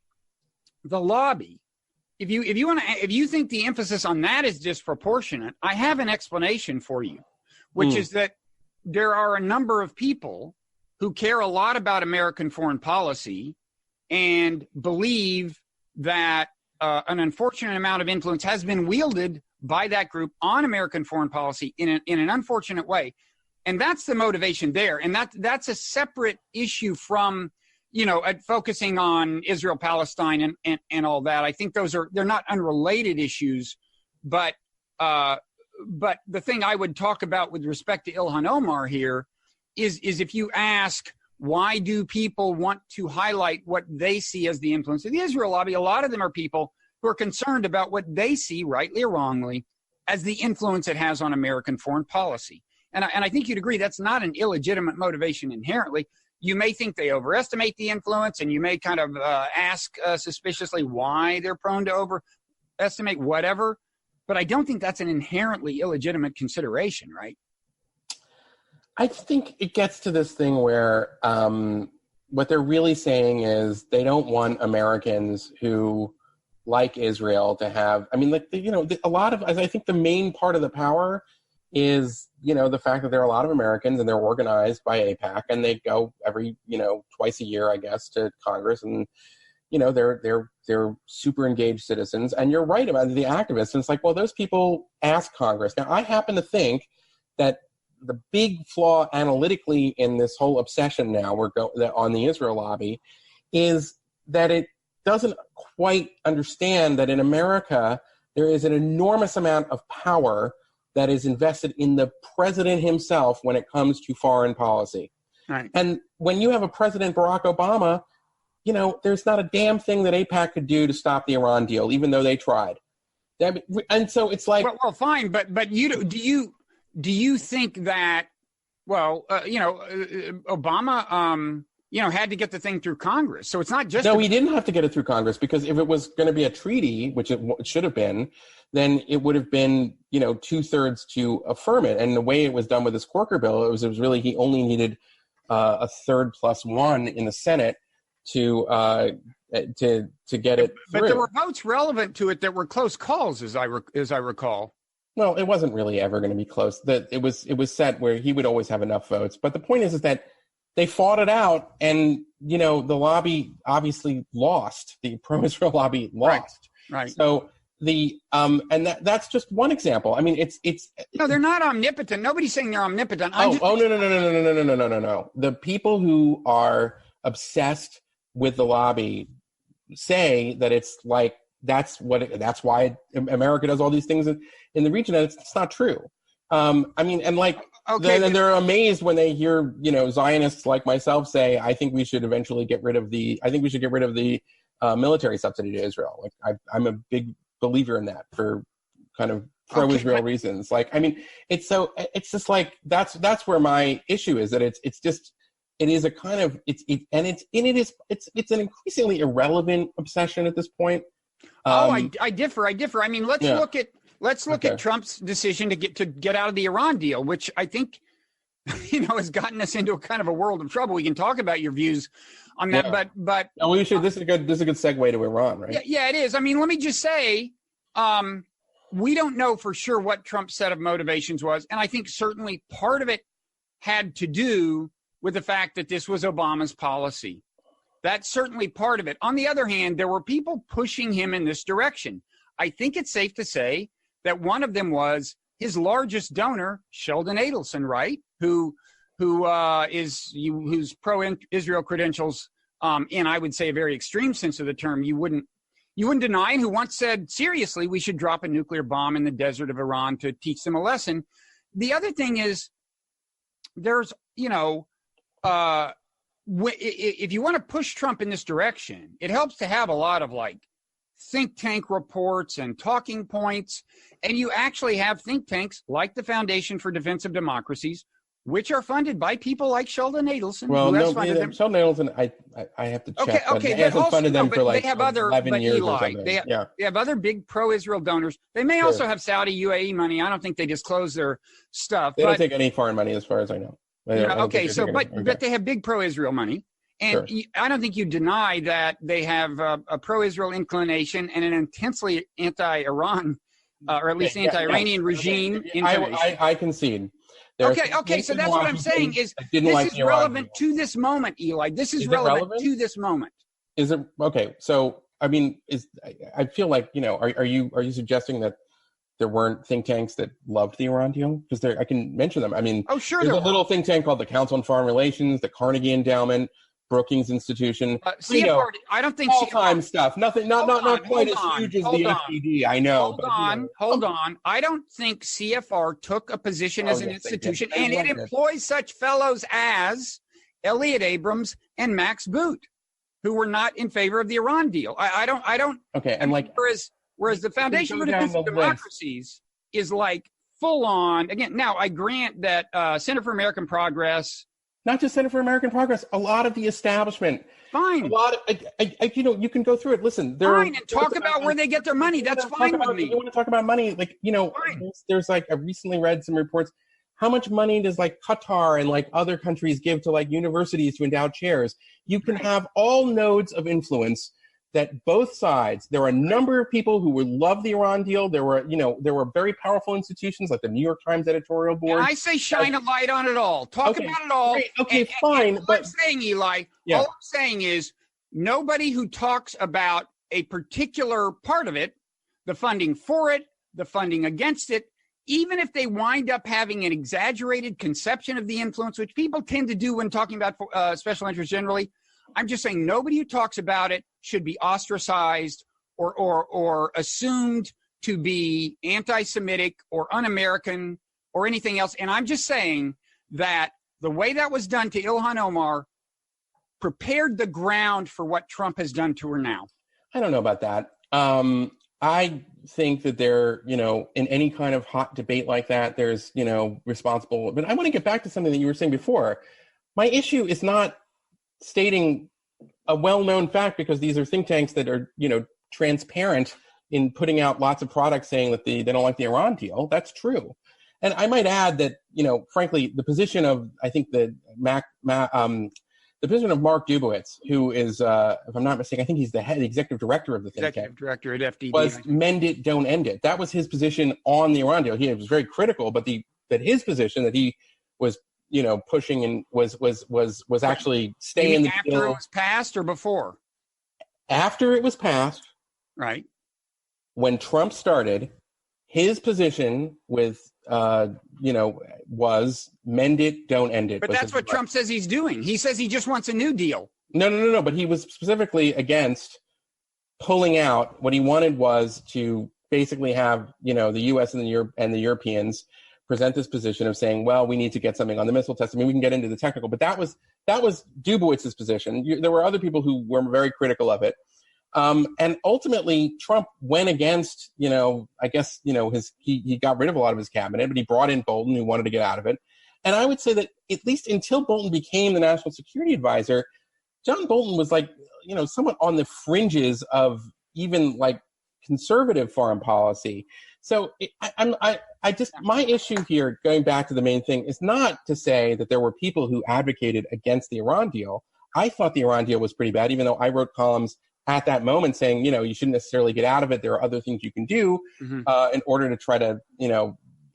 the lobby, if you think the emphasis on that is disproportionate, I have an explanation for you, which is that there are a number of people who care a lot about American foreign policy and believe that an unfortunate amount of influence has been wielded by that group on American foreign policy in an unfortunate way. And that's the motivation there. And that's a separate issue from, focusing on Israel, Palestine, and all that. I think they're not unrelated issues, but the thing I would talk about with respect to Ilhan Omar here is if you ask, why do people want to highlight what they see as the influence of the Israel lobby? A lot of them are people who are concerned about what they see, rightly or wrongly, as the influence it has on American foreign policy. And I think you'd agree that's not an illegitimate motivation inherently. You may think they overestimate the influence, and you may kind of ask suspiciously why they're prone to overestimate whatever. But I don't think that's an inherently illegitimate consideration, right? I think it gets to this thing where what they're really saying is they don't want Americans who like Israel to have, a lot of, I think the main part of the power is, the fact that there are a lot of Americans and they're organized by AIPAC and they go every, twice a year, I guess, to Congress, and, they're super engaged citizens. And you're right about the activists. And it's like, well, those people ask Congress. Now, I happen to think that the big flaw analytically in this whole obsession now on the Israel lobby is that it doesn't quite understand that in America there is an enormous amount of power that is invested in the president himself when it comes to foreign policy. Right. And when you have a President Barack Obama, there's not a damn thing that AIPAC could do to stop the Iran deal, even though they tried. And so it's like, well, fine, but do you think that, Obama, had to get the thing through Congress? So it's not just... No, he didn't have to get it through Congress, because if it was going to be a treaty, which it should have been, then it would have been, 2/3 to affirm it. And the way it was done with this Corker bill, it was really, he only needed a third plus one in the Senate to get it through. But there were votes relevant to it that were close calls, as I recall. Well, it wasn't really ever going to be close. That it was set where he would always have enough votes. But the point is that they fought it out, and the lobby obviously lost. The pro-Israel lobby lost. Right. So and that's just one example. I mean, it's no, they're not omnipotent. Nobody's saying they're omnipotent. No. The people who are obsessed with the lobby say that it's like that's why America does all these things in the region, and it's not true. Then they're amazed when they hear Zionists like myself say, I think we should get rid of the military subsidy to Israel. Like I'm a big believer in that for kind of pro-Israel reasons. Like, I mean, it's just like that's where my issue is, that it's an increasingly irrelevant obsession at this point. I differ. I mean, let's look at Trump's decision to get out of the Iran deal, which I think has gotten us into a kind of a world of trouble. We can talk about your views on that, but we should. This is a good segue to Iran, right? Yeah, it is. I mean, let me just say, we don't know for sure what Trump's set of motivations was, and I think certainly part of it had to do with the fact that this was Obama's policy. That's certainly part of it. On the other hand, there were people pushing him in this direction. I think it's safe to say that one of them was his largest donor, Sheldon Adelson, right? Whose pro-Israel credentials, in I would say a very extreme sense of the term, you wouldn't deny, and who once said, seriously, we should drop a nuclear bomb in the desert of Iran to teach them a lesson. The other thing is, there's, if you want to push Trump in this direction, it helps to have a lot of think tank reports and talking points. And you actually have think tanks like the Foundation for Defense of Democracies which are funded by people like Sheldon Adelson. Well, who no, has funded them. Sheldon Adelson, I have to check. Okay, He hasn't funded them for like they have other, 11 years Eli, or something. They have other big pro-Israel donors. They may also have Saudi UAE money. I don't think they disclose their stuff. They don't take any foreign money, as far as I know. But they have big pro-Israel money. And I don't think you deny that they have a pro-Israel inclination and an intensely anti-Iran, or at least anti-Iranian regime inclination. I concede. Okay, so that's what I'm saying is this is relevant to this moment, Eli. This is relevant to this moment. Is it? Okay, so, I mean, I feel like, are you suggesting that there weren't think tanks that loved the Iran deal? Because I can mention them. I mean, there's a little think tank called the Council on Foreign Relations, the Carnegie Endowment, Brookings Institution. CFR, I don't think all-time stuff. Not quite as huge as the FDD. I know. Hold on. I don't think CFR took a position as an institution, and it employs such fellows as Elliot Abrams and Max Boot, who were not in favor of the Iran deal. I don't. Okay, and whereas the Foundation for Defense of Democracies is like full on. Again, now I grant that Center for American Progress. Not just Center for American Progress, a lot of the establishment. Fine. A lot of, you can go through it. Listen, fine, and talk about where they get their money. That's fine with me. You want to talk about money? There's I recently read some reports. How much money does Qatar and other countries give to universities to endow chairs? You can have all nodes of influence that both sides. There were a number of people who would love the Iran deal. There were very powerful institutions like the New York Times editorial board. And I say shine a light on it all. Talk about it all. Great. Okay, fine. But I'm saying, Eli, all I'm saying is nobody who talks about a particular part of it, the funding for it, the funding against it, even if they wind up having an exaggerated conception of the influence, which people tend to do when talking about special interests generally, I'm just saying nobody who talks about it should be ostracized or assumed to be anti-Semitic or un-American or anything else. And I'm just saying that the way that was done to Ilhan Omar prepared the ground for what Trump has done to her now. I don't know about that. I think that there, in any kind of hot debate like that, there's, responsible. But I want to get back to something that you were saying before. My issue is not stating a well-known fact, because these are think tanks that are, transparent in putting out lots of products saying that they don't like the Iran deal. That's true. And I might add that, frankly, the position of, I think the position of Mark Dubowitz, who is, if I'm not mistaken, I think he's the executive director of the think tank. Executive director at FDD. Was mend it, don't end it. That was his position on the Iran deal. He was very critical, but his position that he was, pushing and was actually staying the deal. After it was passed or before? After it was passed. Right. When Trump started, his position was mend it, don't end it. But that's what Trump says he's doing. He says he just wants a new deal. No. But he was specifically against pulling out. What he wanted was to basically have, the U.S. and the Europeans present this position of saying, well, we need to get something on the missile test. I mean, we can get into the technical, but that was Dubowitz's position. There were other people who were very critical of it. And ultimately, Trump went against, he got rid of a lot of his cabinet, but he brought in Bolton, who wanted to get out of it. And I would say that at least until Bolton became the national security advisor, John Bolton was somewhat on the fringes of even conservative foreign policy. So my issue here, going back to the main thing, is not to say that there were people who advocated against the Iran deal. I thought the Iran deal was pretty bad, even though I wrote columns at that moment saying, you shouldn't necessarily get out of it. There are other things you can do in order to try to,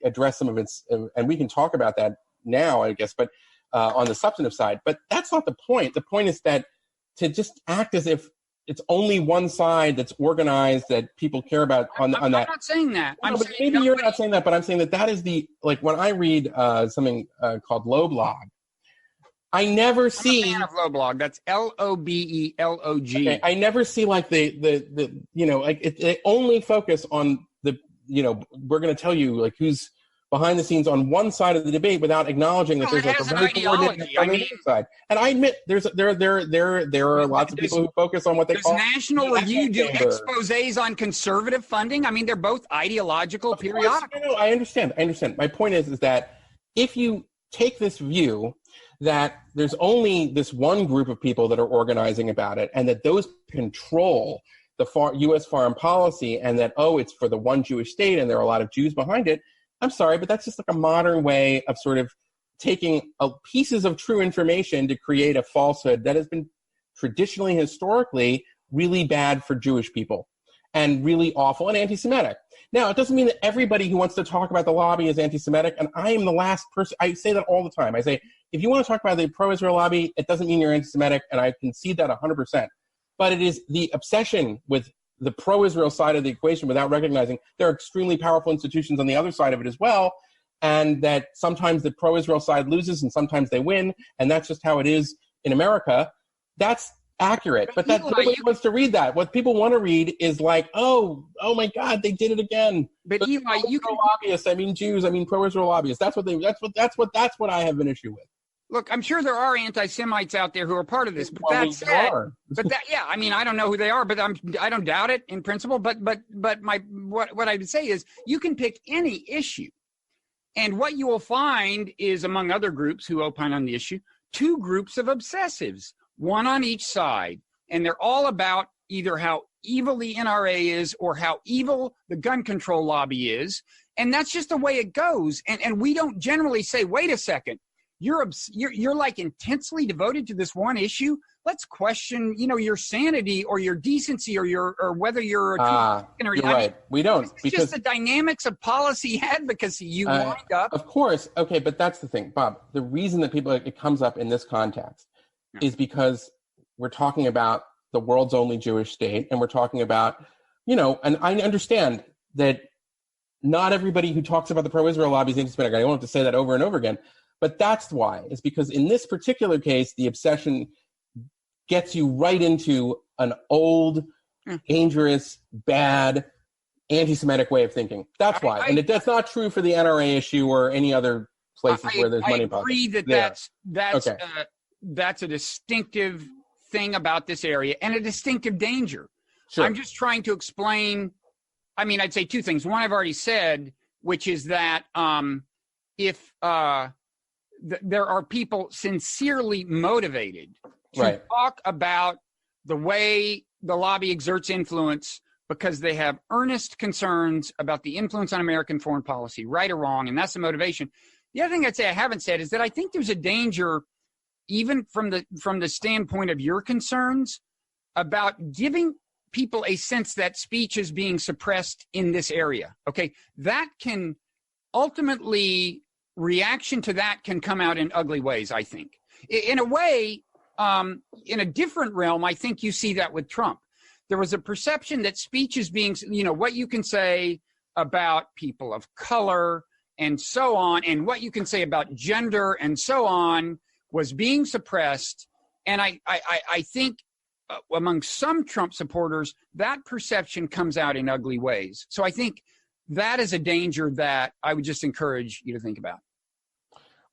address some of its, and we can talk about that now, I guess, but on the substantive side. But that's not the point. The point is that to just act as if it's only one side that's organized that people care about on that. I'm not saying that. You're not saying that, but I'm saying that is the, when I read something called Low Blog, I never see. I'm a fan of Low Blog. That's LOBELOG. Okay, I never see they only focus on the, we're going to tell you who's behind the scenes on one side of the debate without acknowledging that there's a very coordinated on the other side. And I admit there are lots of people who focus on what they call. Does National Review do exposés on conservative funding? I mean, they're both ideological periodicals. No, I understand. My point is that if you take this view that there's only this one group of people that are organizing about it, and that those control the U.S. foreign policy, and that, it's for the one Jewish state and there are a lot of Jews behind it. I'm sorry, but that's just like a modern way of sort of taking pieces of true information to create a falsehood that has been traditionally, historically, really bad for Jewish people and really awful and anti-Semitic. Now, it doesn't mean that everybody who wants to talk about the lobby is anti-Semitic, and I am the last person. I say that all the time. I say, if you want to talk about the pro-Israel lobby, it doesn't mean you're anti-Semitic, and I concede that 100%. But it is the obsession with the pro-Israel side of the equation without recognizing there are extremely powerful institutions on the other side of it as well, and that sometimes the pro-Israel side loses and sometimes they win, and that's just how it is in America. That's accurate, but that nobody wants to read that. What people want to read is like, oh my God, they did it again. But Eli, you can lobbyists. I mean Jews. I mean pro-Israel lobbyists. That's what I have an issue with. Look, I'm sure there are anti-Semites out there who are part of this, but that said, I mean, I don't know who they are, but I don't doubt it in principle. But what I would say is, you can pick any issue, and what you will find is, among other groups who opine on the issue, two groups of obsessives, one on each side, and they're all about either how evil the NRA is or how evil the gun control lobby is, and that's just the way it goes. And we don't generally say, wait a second. You're like intensely devoted to this one issue. Let's question, your sanity or your decency or whether you're a you're right. We don't, because just the dynamics of policy advocacy. You wind up. Of course, okay, but that's the thing, Bob. The reason that it comes up in this context is because we're talking about the world's only Jewish state, and we're talking about, and I understand that not everybody who talks about the pro-Israel lobby is anti-Semitic. I don't have to say that over and over again. But that's why. It's because in this particular case, the obsession gets you right into an old, dangerous, bad, anti-Semitic way of thinking. That's why. And that's not true for the NRA issue or any other places where there's money. I agree that that's a distinctive thing about this area and a distinctive danger. Sure. I'm just trying to explain. I mean, I'd say two things. One, I've already said, which is that if there are people sincerely motivated to talk about the way the lobby exerts influence because they have earnest concerns about the influence on American foreign policy, right or wrong, and that's the motivation. The other thing I'd say I haven't said is that I think there's a danger, even from the standpoint of your concerns, about giving people a sense that speech is being suppressed in this area. Okay, that can ultimately, reaction to that can come out in ugly ways, I think. In a way, in a different realm, I think you see that with Trump. There was a perception that speech is being, what you can say about people of color and so on, and what you can say about gender and so on was being suppressed. And I think among some Trump supporters, that perception comes out in ugly ways. So I think that is a danger that I would just encourage you to think about.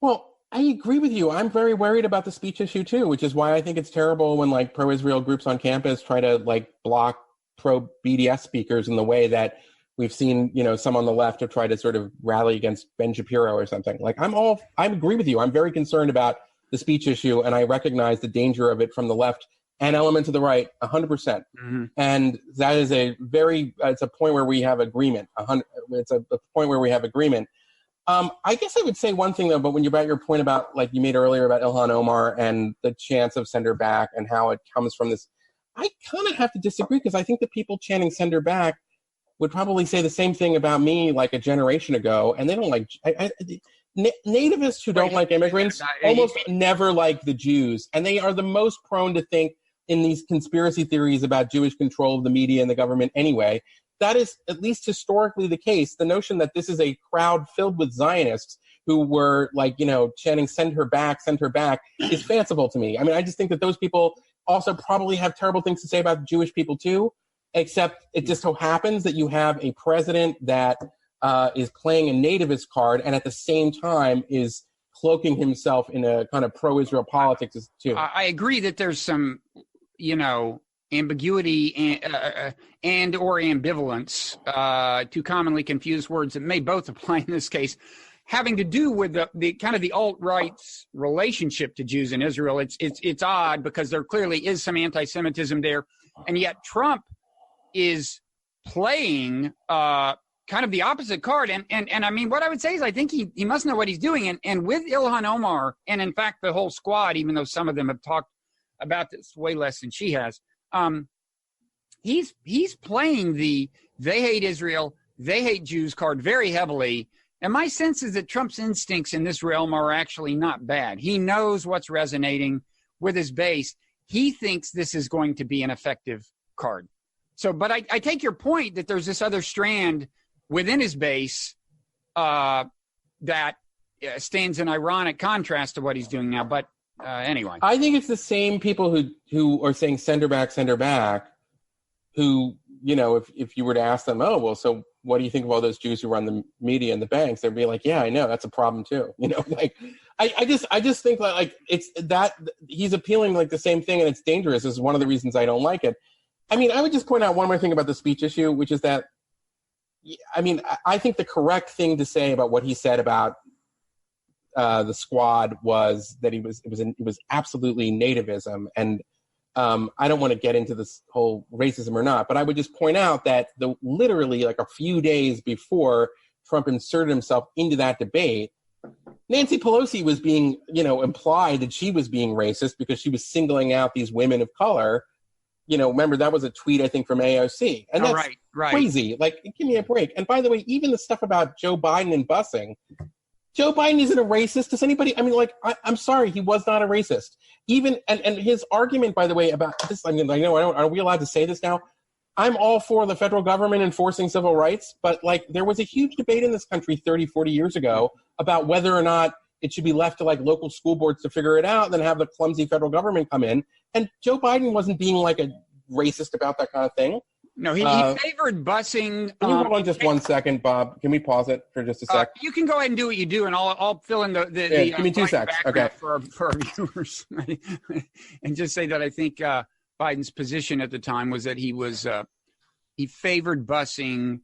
Well, I agree with you. I'm very worried about the speech issue too, which is why I think it's terrible when pro-Israel groups on campus try to block pro-BDS speakers in the way that we've seen, some on the left have tried to sort of rally against Ben Shapiro or something. I agree with you. I'm very concerned about the speech issue, and I recognize the danger of it from the left and elements of the right, 100%. Mm-hmm. And that is it's a point where we have agreement. It's a point where we have agreement. I guess I would say one thing, though, but when about your point about, you made earlier about Ilhan Omar and the chance of send her back and how it comes from this, I kind of have to disagree, because I think the people chanting send her back would probably say the same thing about me a generation ago, and they don't nativists who don't like immigrants almost never like the Jews, and they are the most prone to think in these conspiracy theories about Jewish control of the media and the government anyway. That is at least historically the case. The notion that this is a crowd filled with Zionists who were chanting send her back is fanciful to me. I mean, I just think that those people also probably have terrible things to say about Jewish people too, except it just so happens that you have a president that is playing a nativist card and at the same time is cloaking himself in a kind of pro-Israel politics too. I agree that there's some, ambiguity and or ambivalence, two commonly confused words that may both apply in this case. having to do with the kind of the alt-right's relationship to Jews in Israel. It's odd because there clearly is some anti-Semitism there, and yet Trump is playing kind of the opposite card. And I mean, what I would say is I think he must know what he's doing. And with Ilhan Omar, and in fact the whole squad, even though some of them have talked about this way less than she has, he's playing the they hate Israel, they hate Jews card very heavily. And my sense is that Trump's instincts in this realm are actually not bad. He knows what's resonating with his base. He thinks this is going to be an effective card. So, but I take your point that there's this other strand within his base that stands in ironic contrast to what he's doing now. But anyway. I think it's the same people who are saying send her back, who, you know, if you were to ask them, oh, well, so what do you think of all those Jews who run the media and the banks? They'd be like, yeah, I know, that's a problem too. You know, like, I just think that, like, it's that he's appealing like the same thing, and it's dangerous. This is one of the reasons I don't like it. I mean, I would just point out one more thing about the speech issue, which is that, I mean, I think the correct thing to say about what he said about the squad was that it was absolutely nativism. And I don't want to get into this whole racism or not, but I would just point out that literally like a few days before Trump inserted himself into that debate, Nancy Pelosi was being, you know, implied that she was being racist because she was singling out these women of color. You know, remember that was a tweet, I think, from AOC. And that's right. Crazy. Like, give me a break. And by the way, even the stuff about Joe Biden and busing, Joe Biden isn't a racist. Does anybody, I mean, like, I'm sorry, he was not a racist. Even, and his argument, by the way, about this, I mean, are we allowed to say this now? I'm all for the federal government enforcing civil rights, but like, there was a huge debate in this country 30, 40 years ago about whether or not it should be left to like local school boards to figure it out and then have the clumsy federal government come in. And Joe Biden wasn't being like a racist about that kind of thing. No, he favored busing. Can you hold on just 1 second, Bob? Can we pause it for just a sec? You can go ahead and do what you do, and I'll fill in the give me 2 seconds. Okay. For our viewers, and just say that I think Biden's position at the time was that he favored busing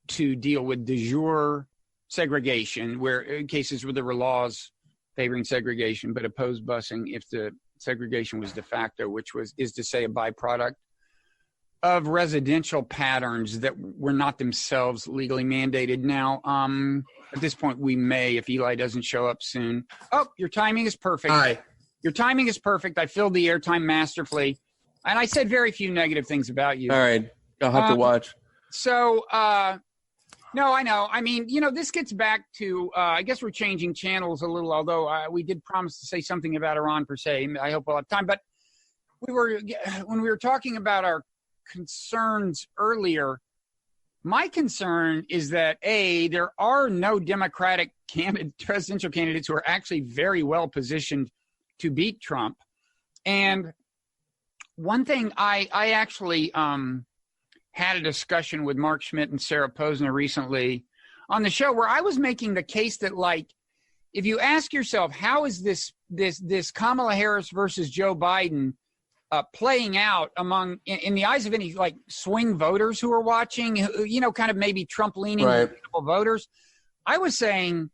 to deal with de jure segregation, where in cases where there were laws favoring segregation, but opposed busing if the segregation was de facto, which is to say a byproduct of residential patterns that were not themselves legally mandated. Now, at this point, we may, if Eli doesn't show up soon. Oh, your timing is perfect. Hi. Your timing is perfect. I filled the airtime masterfully, and I said very few negative things about you. All right. I'll have to watch. So, no, I know. I mean, you know, this gets back to, I guess we're changing channels a little, although we did promise to say something about Iran per se. I hope we'll have time. But when we were talking about our concerns earlier, my concern is that, A, there are no Democratic presidential candidates who are actually very well positioned to beat Trump. And one thing I actually had a discussion with Mark Schmidt and Sarah Posner recently on the show where I was making the case that, like, if you ask yourself, how is this Kamala Harris versus Joe Biden playing out in the eyes of any like swing voters who are watching, you know, kind of maybe Trump leaning voters? I was saying,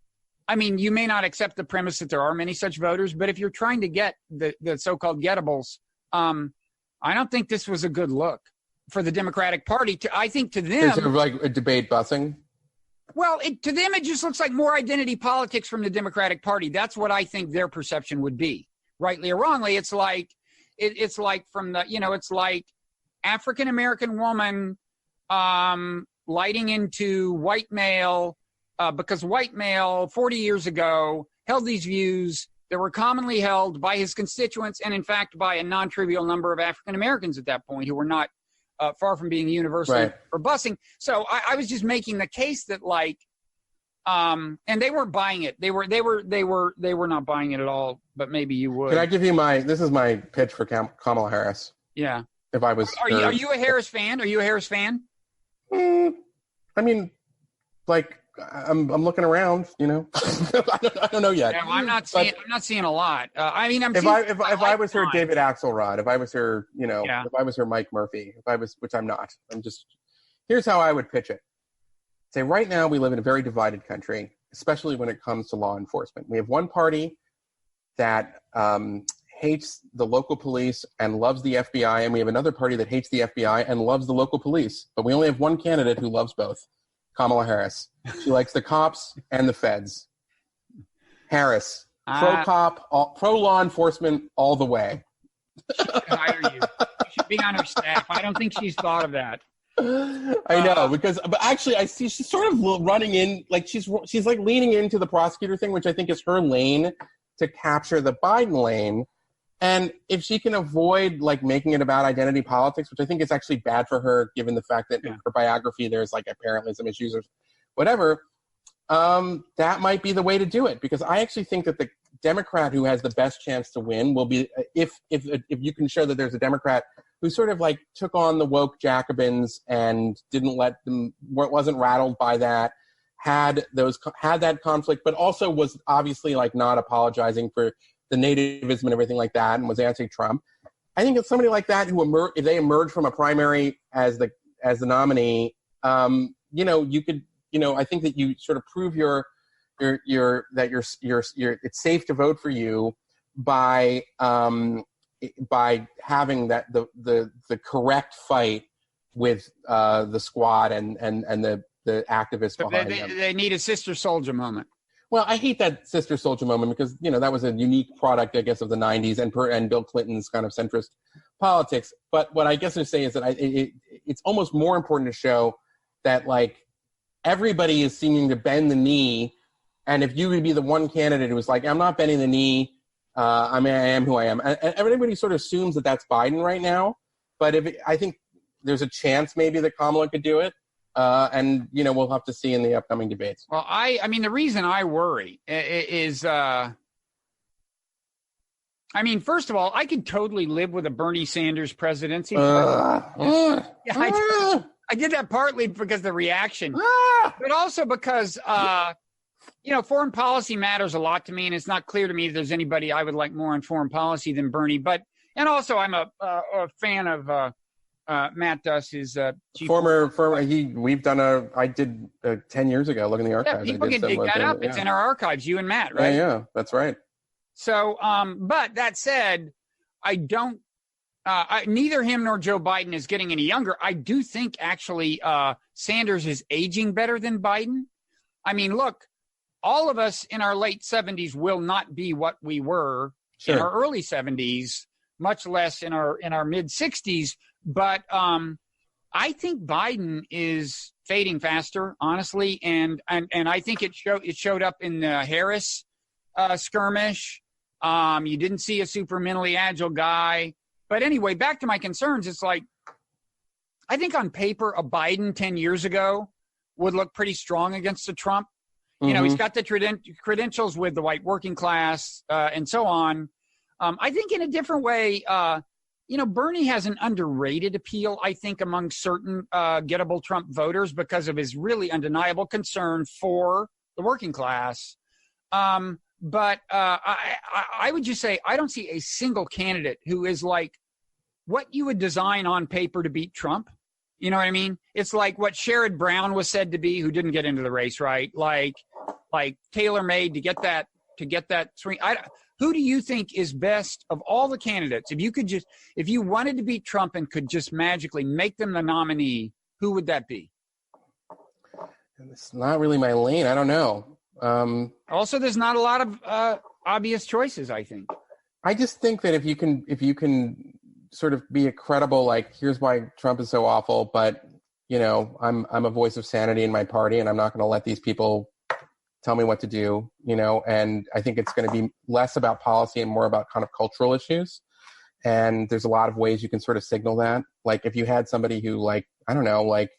I mean, you may not accept the premise that there are many such voters, but if you're trying to get the so-called gettables, I don't think this was a good look for the Democratic Party. I think to them, sort of like a debate busing. Well, to them, it just looks like more identity politics from the Democratic Party. That's what I think their perception would be, rightly or wrongly. It's like from the, you know, it's like African American woman lighting into white male because white male 40 years ago held these views that were commonly held by his constituents and, in fact, by a non-trivial number of African Americans at that point who were not far from being universal for busing. So I was just making the case that, like, and they weren't buying it. They were not buying it at all. But maybe you would. Can I give you this is my pitch for Kamala Harris? Yeah. If I was, are you a Harris fan? Are you a Harris fan? I mean, like, I'm looking around, you know. I don't know yet. Yeah, well, I'm not seeing a lot. I mean, if I was her David Axelrod, if I was her, you know, if I was her Mike Murphy, which I'm not. Here's how I would pitch it. Say, right now we live in a very divided country. especially when it comes to law enforcement. We have one party that hates the local police and loves the FBI, and we have another party that hates the FBI and loves the local police. But we only have one candidate who loves both, Kamala Harris. She likes the cops and the feds. Harris, pro-cop, pro-law enforcement all the way. She should hire you. You should be on her staff. I don't think she's thought of that. I know, but actually I see she's sort of running in, like she's like leaning into the prosecutor thing, which I think is her lane to capture the Biden lane. And if she can avoid like making it about identity politics, which I think is actually bad for her, given the fact that in her biography there's like apparently some issues or whatever, that might be the way to do it. Because I actually think that the Democrat who has the best chance to win will be if you can show that there's a Democrat who sort of like took on the woke Jacobins and didn't let them, wasn't rattled by that, had that conflict, but also was obviously like not apologizing for the nativism and everything like that, and was anti-Trump. I think it's somebody like that who if they emerge from a primary as the nominee, you could, I think that you sort of prove it's safe to vote for you by having that the correct fight with the squad and the activists behind them. They need a sister soldier moment. Well, I hate that sister soldier moment because that was a unique product, I guess, of the '90s and Bill Clinton's kind of centrist politics. But what I guess I say is that it's almost more important to show that like everybody is seeming to bend the knee, and if you would be the one candidate who was like, I'm not bending the knee. I am who I am. And everybody sort of assumes that that's Biden right now. But I think there's a chance maybe that Kamala could do it. And we'll have to see in the upcoming debates. Well, I mean, the reason I worry is, first of all, I could totally live with a Bernie Sanders presidency. I did that partly because of the reaction, but also because, foreign policy matters a lot to me, and it's not clear to me that there's anybody I would like more on foreign policy than Bernie. And also, I'm a fan of Matt Duss, his chief. I did 10 years ago. Look in the archives. Yeah, people can dig that up. It's in our archives. You and Matt, right? Yeah, that's right. So, but that said, I don't. Neither him nor Joe Biden is getting any younger. I do think actually Sanders is aging better than Biden. I mean, look, all of us in our late 70s will not be what we were in our early 70s, much less in our mid 60s. But I think Biden is fading faster, honestly, and I think it showed up in the Harris skirmish. You didn't see a super mentally agile guy. But anyway, back to my concerns. It's like I think on paper a Biden 10 years ago would look pretty strong against a Trump. He's got the credentials with the white working class and so on. I think in a different way, Bernie has an underrated appeal, I think, among certain gettable Trump voters because of his really undeniable concern for the working class. But I would just say I don't see a single candidate who is like what you would design on paper to beat Trump. You know what I mean? It's like what Sherrod Brown was said to be, who didn't get into the race, right? Like tailor-made to get that swing. Who do you think is best of all the candidates? If you wanted to beat Trump and could just magically make them the nominee, who would that be? It's not really my lane. I don't know. Also, there's not a lot of obvious choices, I think. I just think that if you can sort of be a credible, like, here's why Trump is so awful, but I'm a voice of sanity in my party, and I'm not going to let these people tell me what to do, and I think it's going to be less about policy and more about kind of cultural issues. And there's a lot of ways you can sort of signal that. Like if you had somebody who, like, I don't know, like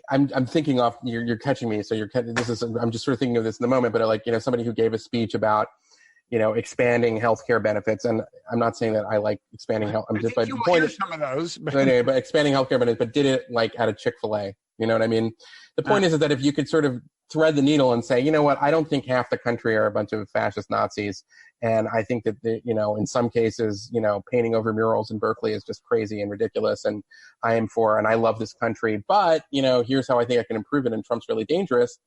I'm thinking off, you're catching me. So I'm just sort of thinking of this in the moment, but like, somebody who gave a speech about, expanding healthcare benefits. And I'm not saying that I like expanding health. I'm just, but the point is some of those, but expanding healthcare benefits, but did it like at a Chick-fil-A, you know what I mean? The point is that if you could sort of thread the needle and say, you know what, I don't think half the country are a bunch of fascist Nazis. And I think that, in some cases, painting over murals in Berkeley is just crazy and ridiculous. And I love this country, but, here's how I think I can improve it. And Trump's really dangerous.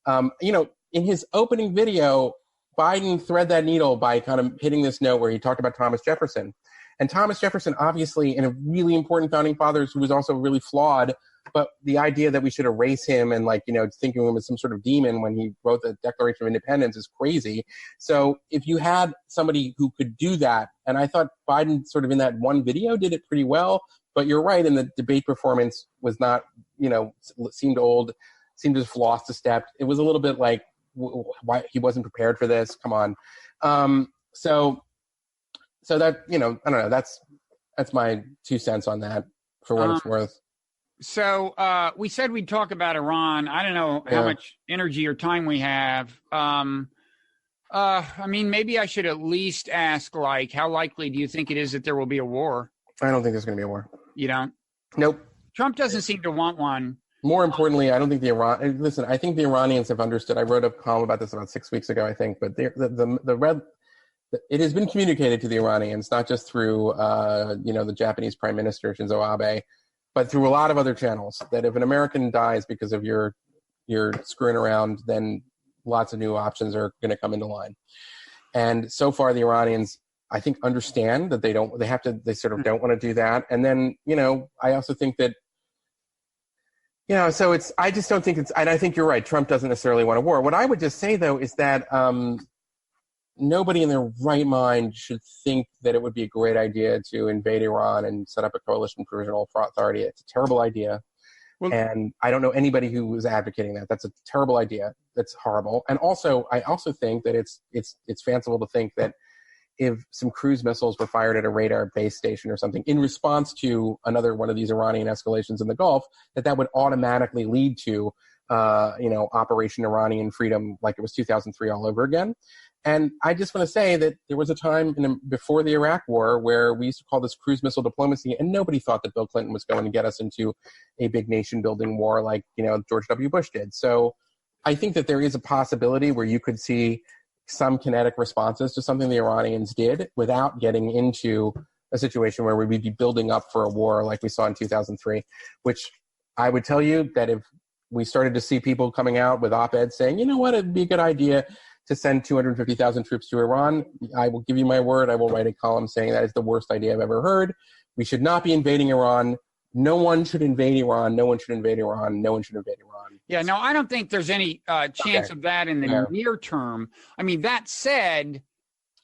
In his opening video, Biden thread that needle by kind of hitting this note where he talked about Thomas Jefferson. And Thomas Jefferson, obviously, in a really important founding father who was also really flawed, but the idea that we should erase him and thinking of him as some sort of demon when he wrote the Declaration of Independence is crazy. So if you had somebody who could do that, and I thought Biden sort of in that one video did it pretty well, but you're right, and the debate performance was not, seemed old, seemed to have lost a step. It was a little bit like, why he wasn't prepared for this? Come on. So that, I don't know, that's my 2 cents on that for what it's worth. So we said we'd talk about Iran. I don't know how much energy or time we have. Maybe I should at least ask, how likely do you think it is that there will be a war? I don't think there's going to be a war. You don't? Nope. Trump doesn't seem to want one. More importantly, I don't think I think the Iranians have understood. I wrote a column about this about 6 weeks ago, I think, but it has been communicated to the Iranians, not just through, the Japanese Prime Minister, Shinzo Abe, but through a lot of other channels, that if an American dies because of your screwing around, then lots of new options are going to come into line. And so far, the Iranians, I think, understand that they sort of don't want to do that. And then, I also think that, I just don't think and I think you're right, Trump doesn't necessarily want a war. What I would just say, though, is that nobody in their right mind should think that it would be a great idea to invade Iran and set up a coalition provisional authority. It's a terrible idea. And I don't know anybody who was advocating that. That's a terrible idea. That's horrible. And also, I also think that it's fanciful to think that if some cruise missiles were fired at a radar base station or something in response to another one of these Iranian escalations in the Gulf, that would automatically lead to, Operation Iranian Freedom, like it was 2003 all over again. And I just want to say that there was a time before the Iraq War where we used to call this cruise missile diplomacy, and nobody thought that Bill Clinton was going to get us into a big nation-building war like, George W. Bush did. So I think that there is a possibility where you could see some kinetic responses to something the Iranians did without getting into a situation where we'd be building up for a war like we saw in 2003, which I would tell you that if we started to see people coming out with op-eds saying, you know what, it'd be a good idea to send 250,000 troops to Iran, I will give you my word, I will write a column saying that is the worst idea I've ever heard. We should not be invading Iran. No one should invade Iran. No one should invade Iran. No one should invade Iran. Yeah, no, I don't think there's any chance of that in the near term. I mean, that said,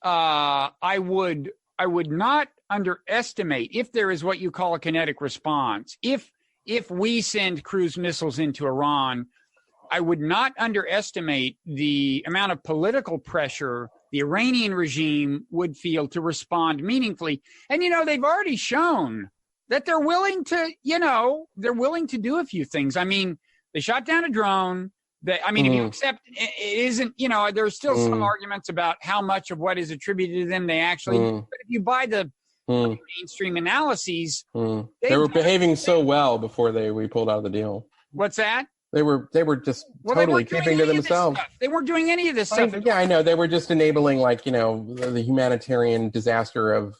I would not underestimate, if there is what you call a kinetic response, if we send cruise missiles into Iran, I would not underestimate the amount of political pressure the Iranian regime would feel to respond meaningfully. And, they've already shown that they're willing to, do a few things. I mean, they shot down a drone. If you accept it isn't, there's still some arguments about how much of what is attributed to them they actually do. But if you buy the mainstream analyses, they were behaving so well before we pulled out of the deal. What's that? They were just totally keeping to themselves. They weren't doing any of this stuff. Yeah, I know. They were just enabling, the humanitarian disaster of.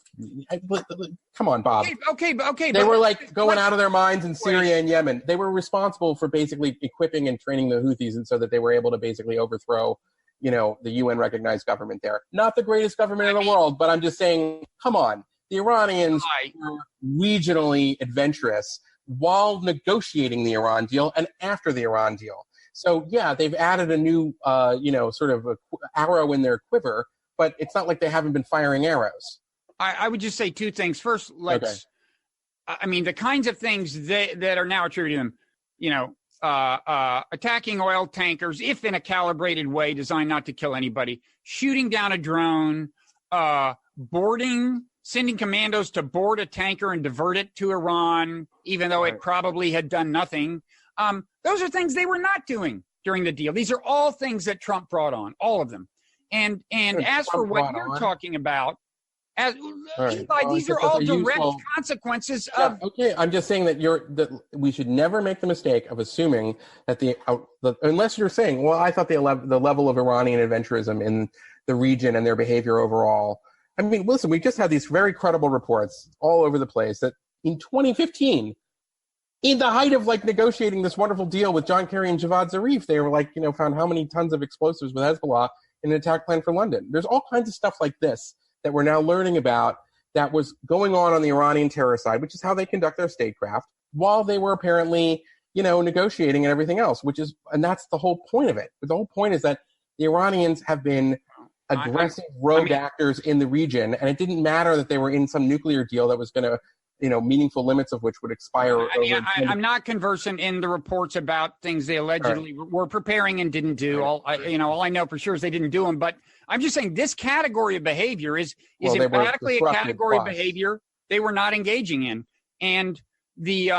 Come on, Bob. Okay. They were going out of their minds in Syria and Yemen. They were responsible for basically equipping and training the Houthis, and so that they were able to basically overthrow, the UN recognized government there. Not the greatest government in the world, but I'm just saying, come on. The Iranians were regionally adventurous while negotiating the Iran deal and after the Iran deal. So, yeah, they've added a new, sort of arrow in their quiver, but it's not like they haven't been firing arrows. I would just say two things. First, the kinds of things that are now attributed to them, attacking oil tankers, if in a calibrated way designed not to kill anybody, shooting down a drone, sending commandos to board a tanker and divert it to Iran, even though it probably had done nothing. Those are things they were not doing during the deal. These are all things that Trump brought on, all of them. And as for what you're talking about, Eli, these are all direct consequences of. Okay, I'm just saying that we should never make the mistake of assuming that unless you're saying, well, I thought the level of Iranian adventurism in the region and their behavior overall. I mean, listen, we just had these very credible reports all over the place that in 2015, in the height of like negotiating this wonderful deal with John Kerry and Javad Zarif, they were like, found how many tons of explosives with Hezbollah in an attack plan for London. There's all kinds of stuff like this that we're now learning about that was going on the Iranian terror side, which is how they conduct their statecraft, while they were apparently, negotiating and everything else, and that's the whole point of it. But the whole point is that the Iranians have been aggressive rogue actors in the region, and it didn't matter that they were in some nuclear deal that was going to, meaningful limits of which would expire. I'm not conversant in the reports about things they allegedly were preparing and didn't do. All I know for sure is they didn't do them. But I'm just saying this category of behavior is emphatically a category of behavior they were not engaging in. And the,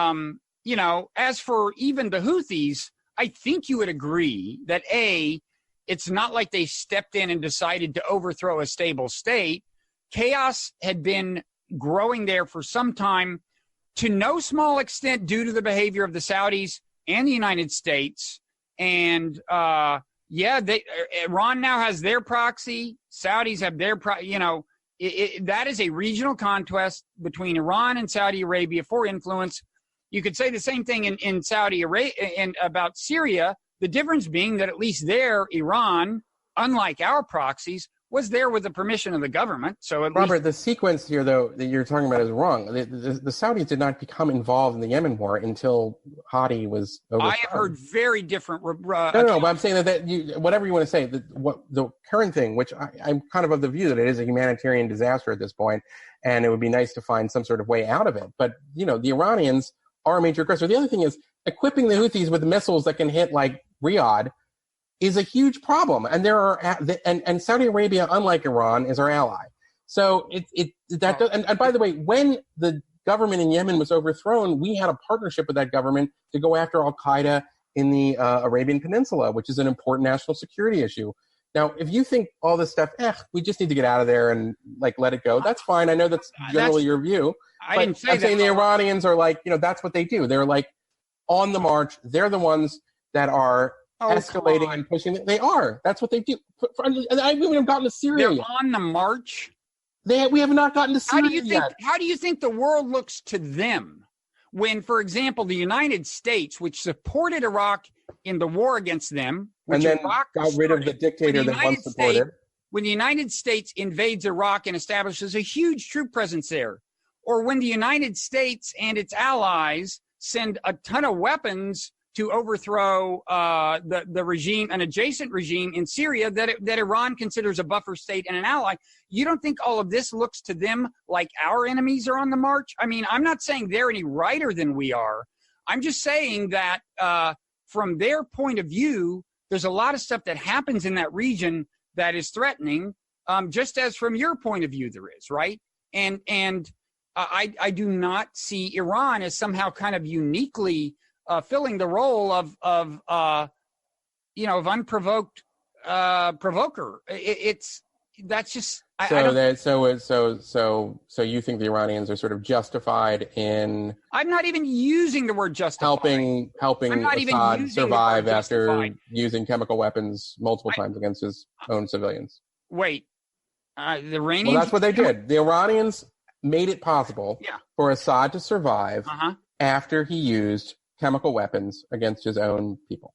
as for even the Houthis, I think you would agree that it's not like they stepped in and decided to overthrow a stable state. Chaos had been growing there for some time, to no small extent due to the behavior of the Saudis and the United States. And Iran now has their proxy. Saudis have their that is a regional contest between Iran and Saudi Arabia for influence. You could say the same thing in Saudi Arabia and about Syria. The difference being that at least there, Iran, unlike our proxies, was there with the permission of the government. So Robert, the sequence here, though, that you're talking about is wrong. The Saudis did not become involved in the Yemen war until Hadi was overthrown. I have heard very different. No, but I'm saying that whatever you want to say, the current thing, which I'm kind of the view that it is a humanitarian disaster at this point, and it would be nice to find some sort of way out of it. But, the Iranians are a major aggressor. The other thing is equipping the Houthis with missiles that can hit like Riyadh is a huge problem, and and Saudi Arabia, unlike Iran, is our ally. So and by the way, when the government in Yemen was overthrown, we had a partnership with that government to go after Al Qaeda in the Arabian Peninsula, which is an important national security issue. Now, if you think all this stuff, we just need to get out of there and like let it go, that's fine. I know that's generally your view. I'm saying the Iranians are like, that's what they do. They're like on the march. They're the ones that are escalating and pushing. They are. That's what they do. We haven't gotten to Syria They're yet. on the march? We have not gotten to Syria yet. How do you think the world looks to them when, for example, the United States, which supported Iraq in the war against them, and then got rid of the dictator that once supported. When the United States invades Iraq and establishes a huge troop presence there, or when the United States and its allies send a ton of weapons to overthrow the regime, an adjacent regime in Syria that Iran considers a buffer state and an ally. You don't think all of this looks to them like our enemies are on the march? I mean, I'm not saying they're any righter than we are. I'm just saying that from their point of view, there's a lot of stuff that happens in that region that is threatening, just as from your point of view there is, right? And I do not see Iran as somehow kind of uniquely filling the role of unprovoked provoker. That's just. So you think the Iranians are sort of justified in? I'm not even using the word justified. Helping Assad survive after using chemical weapons multiple times against his own civilians. Wait, the Iranians. Well, that's what they did. The Iranians made it possible for Assad to survive after he used chemical weapons against his own people.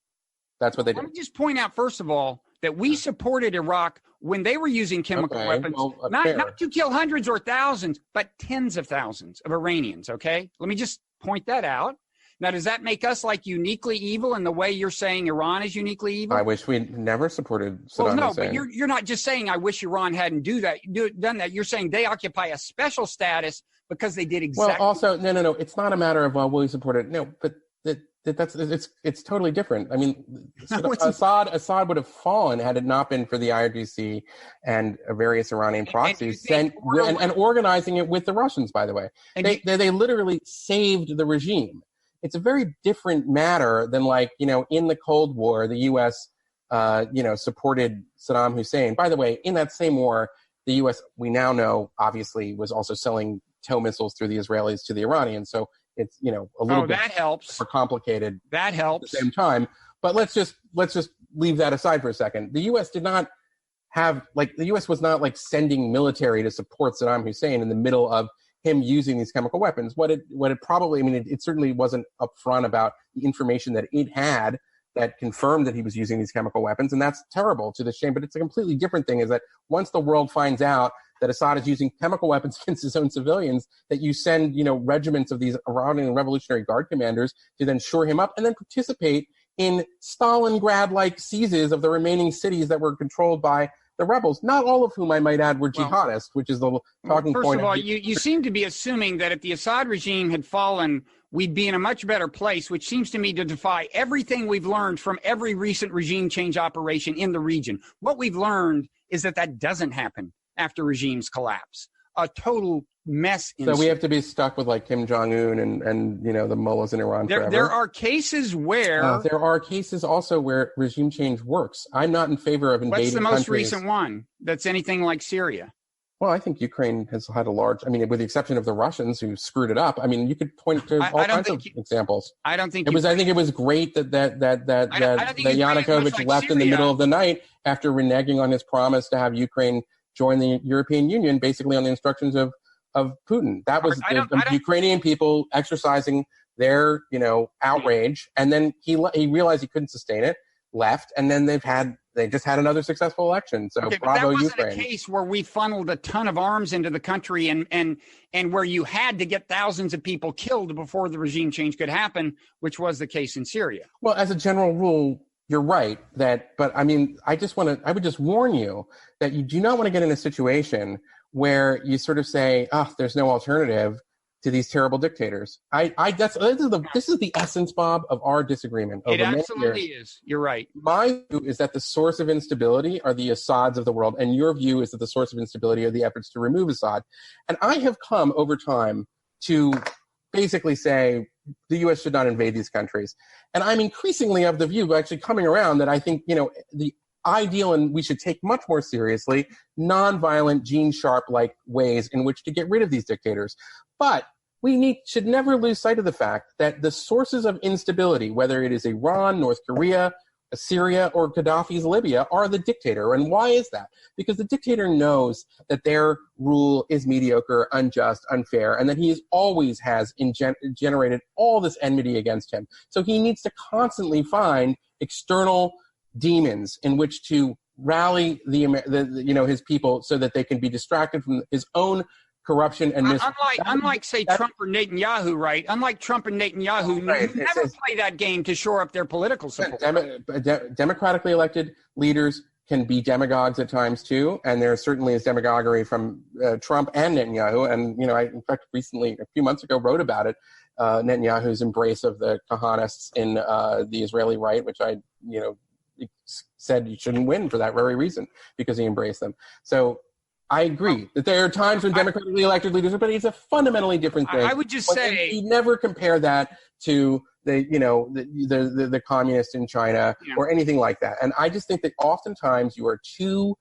That's what they did. Let me just point out, first of all, that we supported Iraq when they were using chemical weapons, not to kill hundreds or thousands, but tens of thousands of Iranians, okay? Let me just point that out. Now, does that make us like uniquely evil in the way you're saying Iran is uniquely evil? I wish we never supported Saddam Hussein. But you're not just saying I wish Iran hadn't done that. You're saying they occupy a special status because they did exactly. Well, also, no. It's not a matter of will we support it? No, but it's totally different. I mean, Assad would have fallen had it not been for the IRGC and various Iranian proxies and organizing it with the Russians. By the way, they literally saved the regime. It's a very different matter than in the Cold War, the U.S. Supported Saddam Hussein. By the way, in that same war, the U.S. we now know obviously was also selling TOW missiles through the Israelis to the Iranians. So it's a little bit more complicated. That helps. At the same time, but let's just leave that aside for a second. The U.S. did not have the U.S. was not sending military to support Saddam Hussein in the middle of him using these chemical weapons. What it probably, I mean, it certainly wasn't upfront about the information that it had that confirmed that he was using these chemical weapons, and that's terrible to the shame. But it's a completely different thing, is that once the world finds out that Assad is using chemical weapons against his own civilians, that you send, regiments of these Iranian Revolutionary Guard commanders to then shore him up and then participate in Stalingrad-like seizes of the remaining cities that were controlled by the rebels, not all of whom, I might add, were jihadists, which is the talking point. First of all, you seem to be assuming that if the Assad regime had fallen, we'd be in a much better place, which seems to me to defy everything we've learned from every recent regime change operation in the region. What we've learned is that doesn't happen after regimes collapse. A total mess. So we have to be stuck with like Kim Jong-un and the mullahs in Iran forever. There are cases where... there are cases also where regime change works. I'm not in favor of invading countries. What's the most recent one that's anything like Syria? Well, I think Ukraine has had with the exception of the Russians who screwed it up. I mean, you could point to all kinds of examples. I don't think it was. I think it was great that Yanukovych left in the middle of the night after reneging on his promise to have Ukraine join the European Union, basically on the instructions of Putin. That was the Ukrainian people exercising their outrage, and then he realized he couldn't sustain it, left, and then they just had another successful election. So bravo, Ukraine. That wasn't a case where we funneled a ton of arms into the country and where you had to get thousands of people killed before the regime change could happen, which was the case in Syria. Well, as a general rule, you're right but I mean, I would just warn you that you do not want to get in a situation where you sort of say, there's no alternative to these terrible dictators. This is the essence, Bob, of our disagreement. It absolutely is. You're right. My view is that the source of instability are the Assads of the world, and your view is that the source of instability are the efforts to remove Assad. And I have come over time to basically say the U.S. should not invade these countries. And I'm increasingly of the view, actually coming around, that I think, the ideal, and we should take much more seriously, nonviolent, Gene Sharp-like ways in which to get rid of these dictators. But we should never lose sight of the fact that the sources of instability, whether it is Iran, North Korea, Syria, or Gaddafi's Libya, are the dictator. And why is that? Because the dictator knows that their rule is mediocre, unjust, unfair, and that he always has generated all this enmity against him. So he needs to constantly find external demons in which to rally his people so that they can be distracted from his own corruption and unlike say Trump or Netanyahu, right? Unlike Trump and Netanyahu, who never play that game to shore up their political support. Democratically elected leaders can be demagogues at times too, and there certainly is demagoguery from Trump and Netanyahu. And I, in fact, recently, a few months ago, wrote about it. Netanyahu's embrace of the Kahanists in the Israeli right, which I said you shouldn't win for that very reason, because he embraced them. So I agree that there are times when democratically elected leaders, but it's a fundamentally different thing. I would just say you never compare that to the communists in China or anything like that. And I just think that oftentimes you are too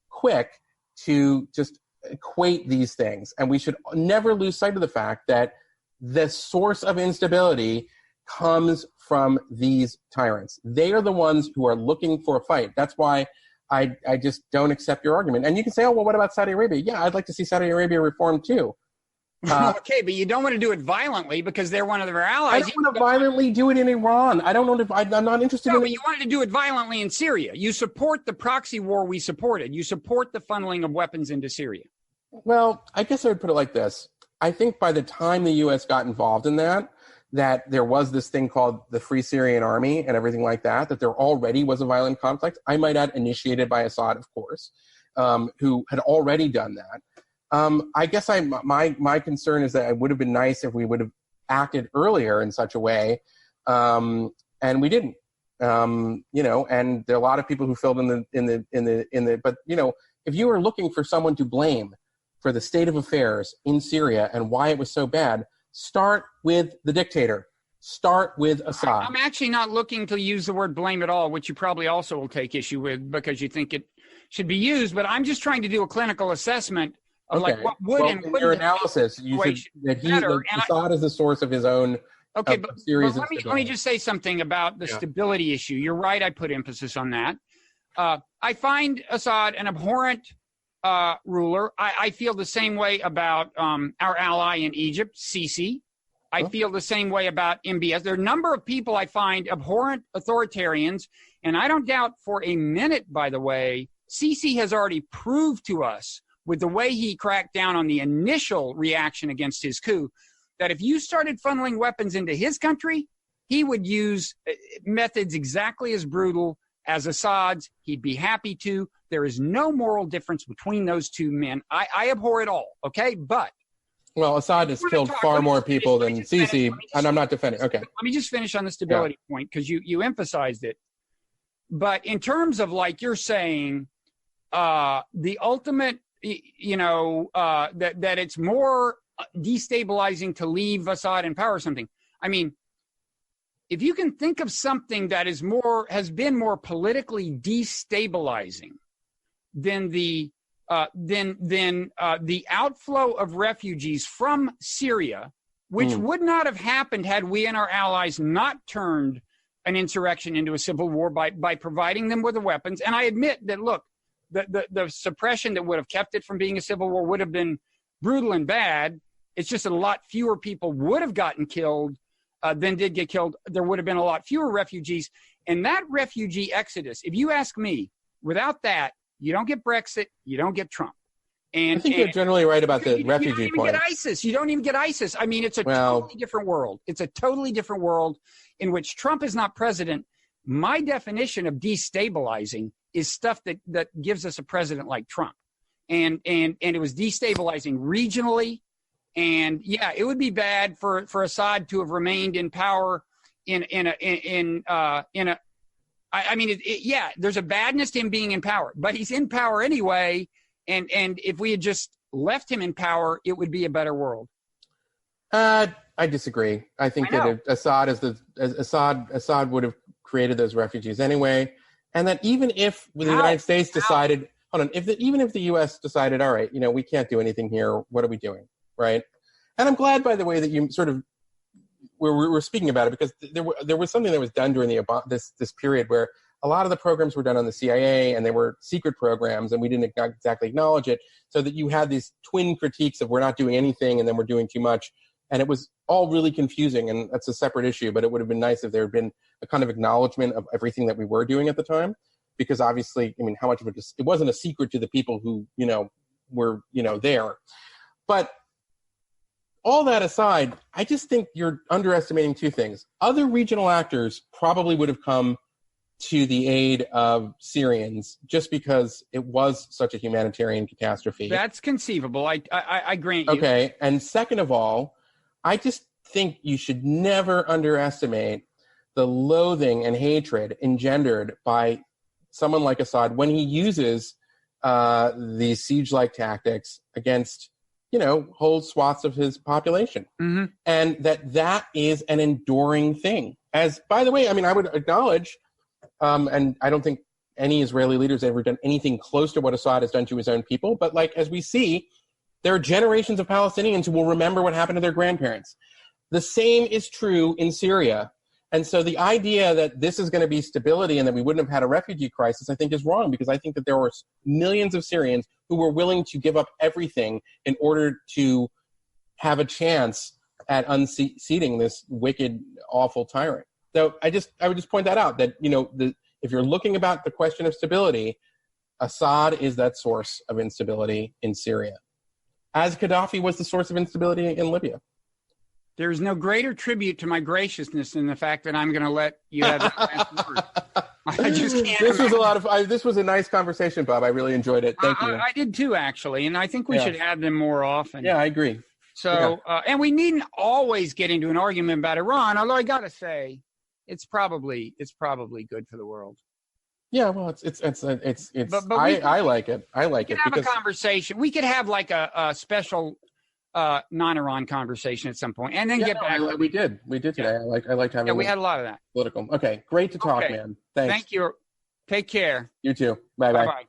quick to just equate these things, and we should never lose sight of the fact that the source of instability comes from these tyrants. They are the ones who are looking for a fight. That's why I just don't accept your argument. And you can say, oh, well, what about Saudi Arabia? Yeah, I'd like to see Saudi Arabia reformed too. Okay, but you don't want to do it violently because they're one of their allies. I don't want to violently do it in Iran. I'm not interested in it. But you wanted to do it violently in Syria. You support the proxy war we supported. You support the funneling of weapons into Syria. Well, I guess I would put it like this. I think by the time the U.S. got involved in that there was this thing called the Free Syrian Army and everything like that there already was a violent conflict. I might add, initiated by Assad, of course, who had already done that. I guess my concern is that it would have been nice if we would have acted earlier in such a way, and we didn't. And there are a lot of people who filled in the. But if you were looking for someone to blame for the state of affairs in Syria and why it was so bad, start with the dictator. Start with Assad. I'm actually not looking to use the word blame at all, which you probably also will take issue with because you think it should be used. But I'm just trying to do a clinical assessment of like what would and wouldn't your analysis. You said that Assad is the source of his own. Okay, but let me just say something about the stability issue. You're right. I put emphasis on that. I find Assad an abhorrent ruler. I feel the same way about our ally in Egypt, Sisi. I feel the same way about MBS. There are a number of people I find abhorrent authoritarians, and I don't doubt for a minute, by the way, Sisi has already proved to us with the way he cracked down on the initial reaction against his coup, that if you started funneling weapons into his country, he would use methods exactly as brutal as Assad's. He'd be happy to. There is no moral difference between those two men. I abhor it all, okay? But well, Assad has killed far more people than Sisi, and I'm not defending. Okay. Let me just finish on the stability point, because you emphasized it. But in terms of, like you're saying, the ultimate, that it's more destabilizing to leave Assad in power or something. I mean, if you can think of something that has been more politically destabilizing than the outflow of refugees from Syria, which would not have happened had we and our allies not turned an insurrection into a civil war by providing them with the weapons. And I admit that, look, the suppression that would have kept it from being a civil war would have been brutal and bad. It's just that a lot fewer people would have gotten killed than did get killed. There would have been a lot fewer refugees. And that refugee exodus, if you ask me, without that, you don't get Brexit, you don't get Trump. And I think you're generally right about the refugee point. You don't even get ISIS. I mean, it's a totally different world. It's a totally different world in which Trump is not president. My definition of destabilizing is stuff that gives us a president like Trump. And it was destabilizing regionally. And yeah, it would be bad for Assad to have remained in power there's a badness to him being in power, but he's in power anyway. And if we had just left him in power, it would be a better world. I disagree. I think that Assad would have created those refugees anyway, and that even if the United States decided, even if the U.S. decided, all right, we can't do anything here. What are we doing, right? And I'm glad, by the way, that you sort of we're speaking about it, because there was something that was done during this period where a lot of the programs were done on the CIA, and they were secret programs, and we didn't exactly acknowledge it, so that you had these twin critiques of we're not doing anything and then we're doing too much. And it was all really confusing, and that's a separate issue, but it would have been nice if there had been a kind of acknowledgement of everything that we were doing at the time, because obviously, how much of it wasn't a secret to the people who, were, there. But all that aside, I just think you're underestimating two things. Other regional actors probably would have come to the aid of Syrians just because it was such a humanitarian catastrophe. That's conceivable. I grant you. Okay. And second of all, I just think you should never underestimate the loathing and hatred engendered by someone like Assad when he uses these siege-like tactics against, whole swaths of his population. Mm-hmm. And that is an enduring thing. As, by the way, I would acknowledge, and I don't think any Israeli leaders have ever done anything close to what Assad has done to his own people, but as we see, there are generations of Palestinians who will remember what happened to their grandparents. The same is true in Syria. And so the idea that this is going to be stability and that we wouldn't have had a refugee crisis, I think is wrong, because I think that there were millions of Syrians who were willing to give up everything in order to have a chance at unseating this wicked, awful tyrant. So I would just point that out, that, if you're looking about the question of stability, Assad is that source of instability in Syria, as Gaddafi was the source of instability in Libya. There's no greater tribute to my graciousness than the fact that I'm going to let you have the last word. I just can't. This was a nice conversation, Bob. I really enjoyed it. Thank you. I did too, actually, and I think we should have them more often. Yeah, I agree. So, and we needn't always get into an argument about Iran. Although I got to say, it's probably good for the world. Yeah, well, I like it. I like it. We could have a conversation. We could have like a special non-Iran conversation at some point, and then get back. We did today. I liked having. Yeah, we had a lot of that. Political. Okay, great to talk, man. Thanks. Thank you. Take care. You too. Bye.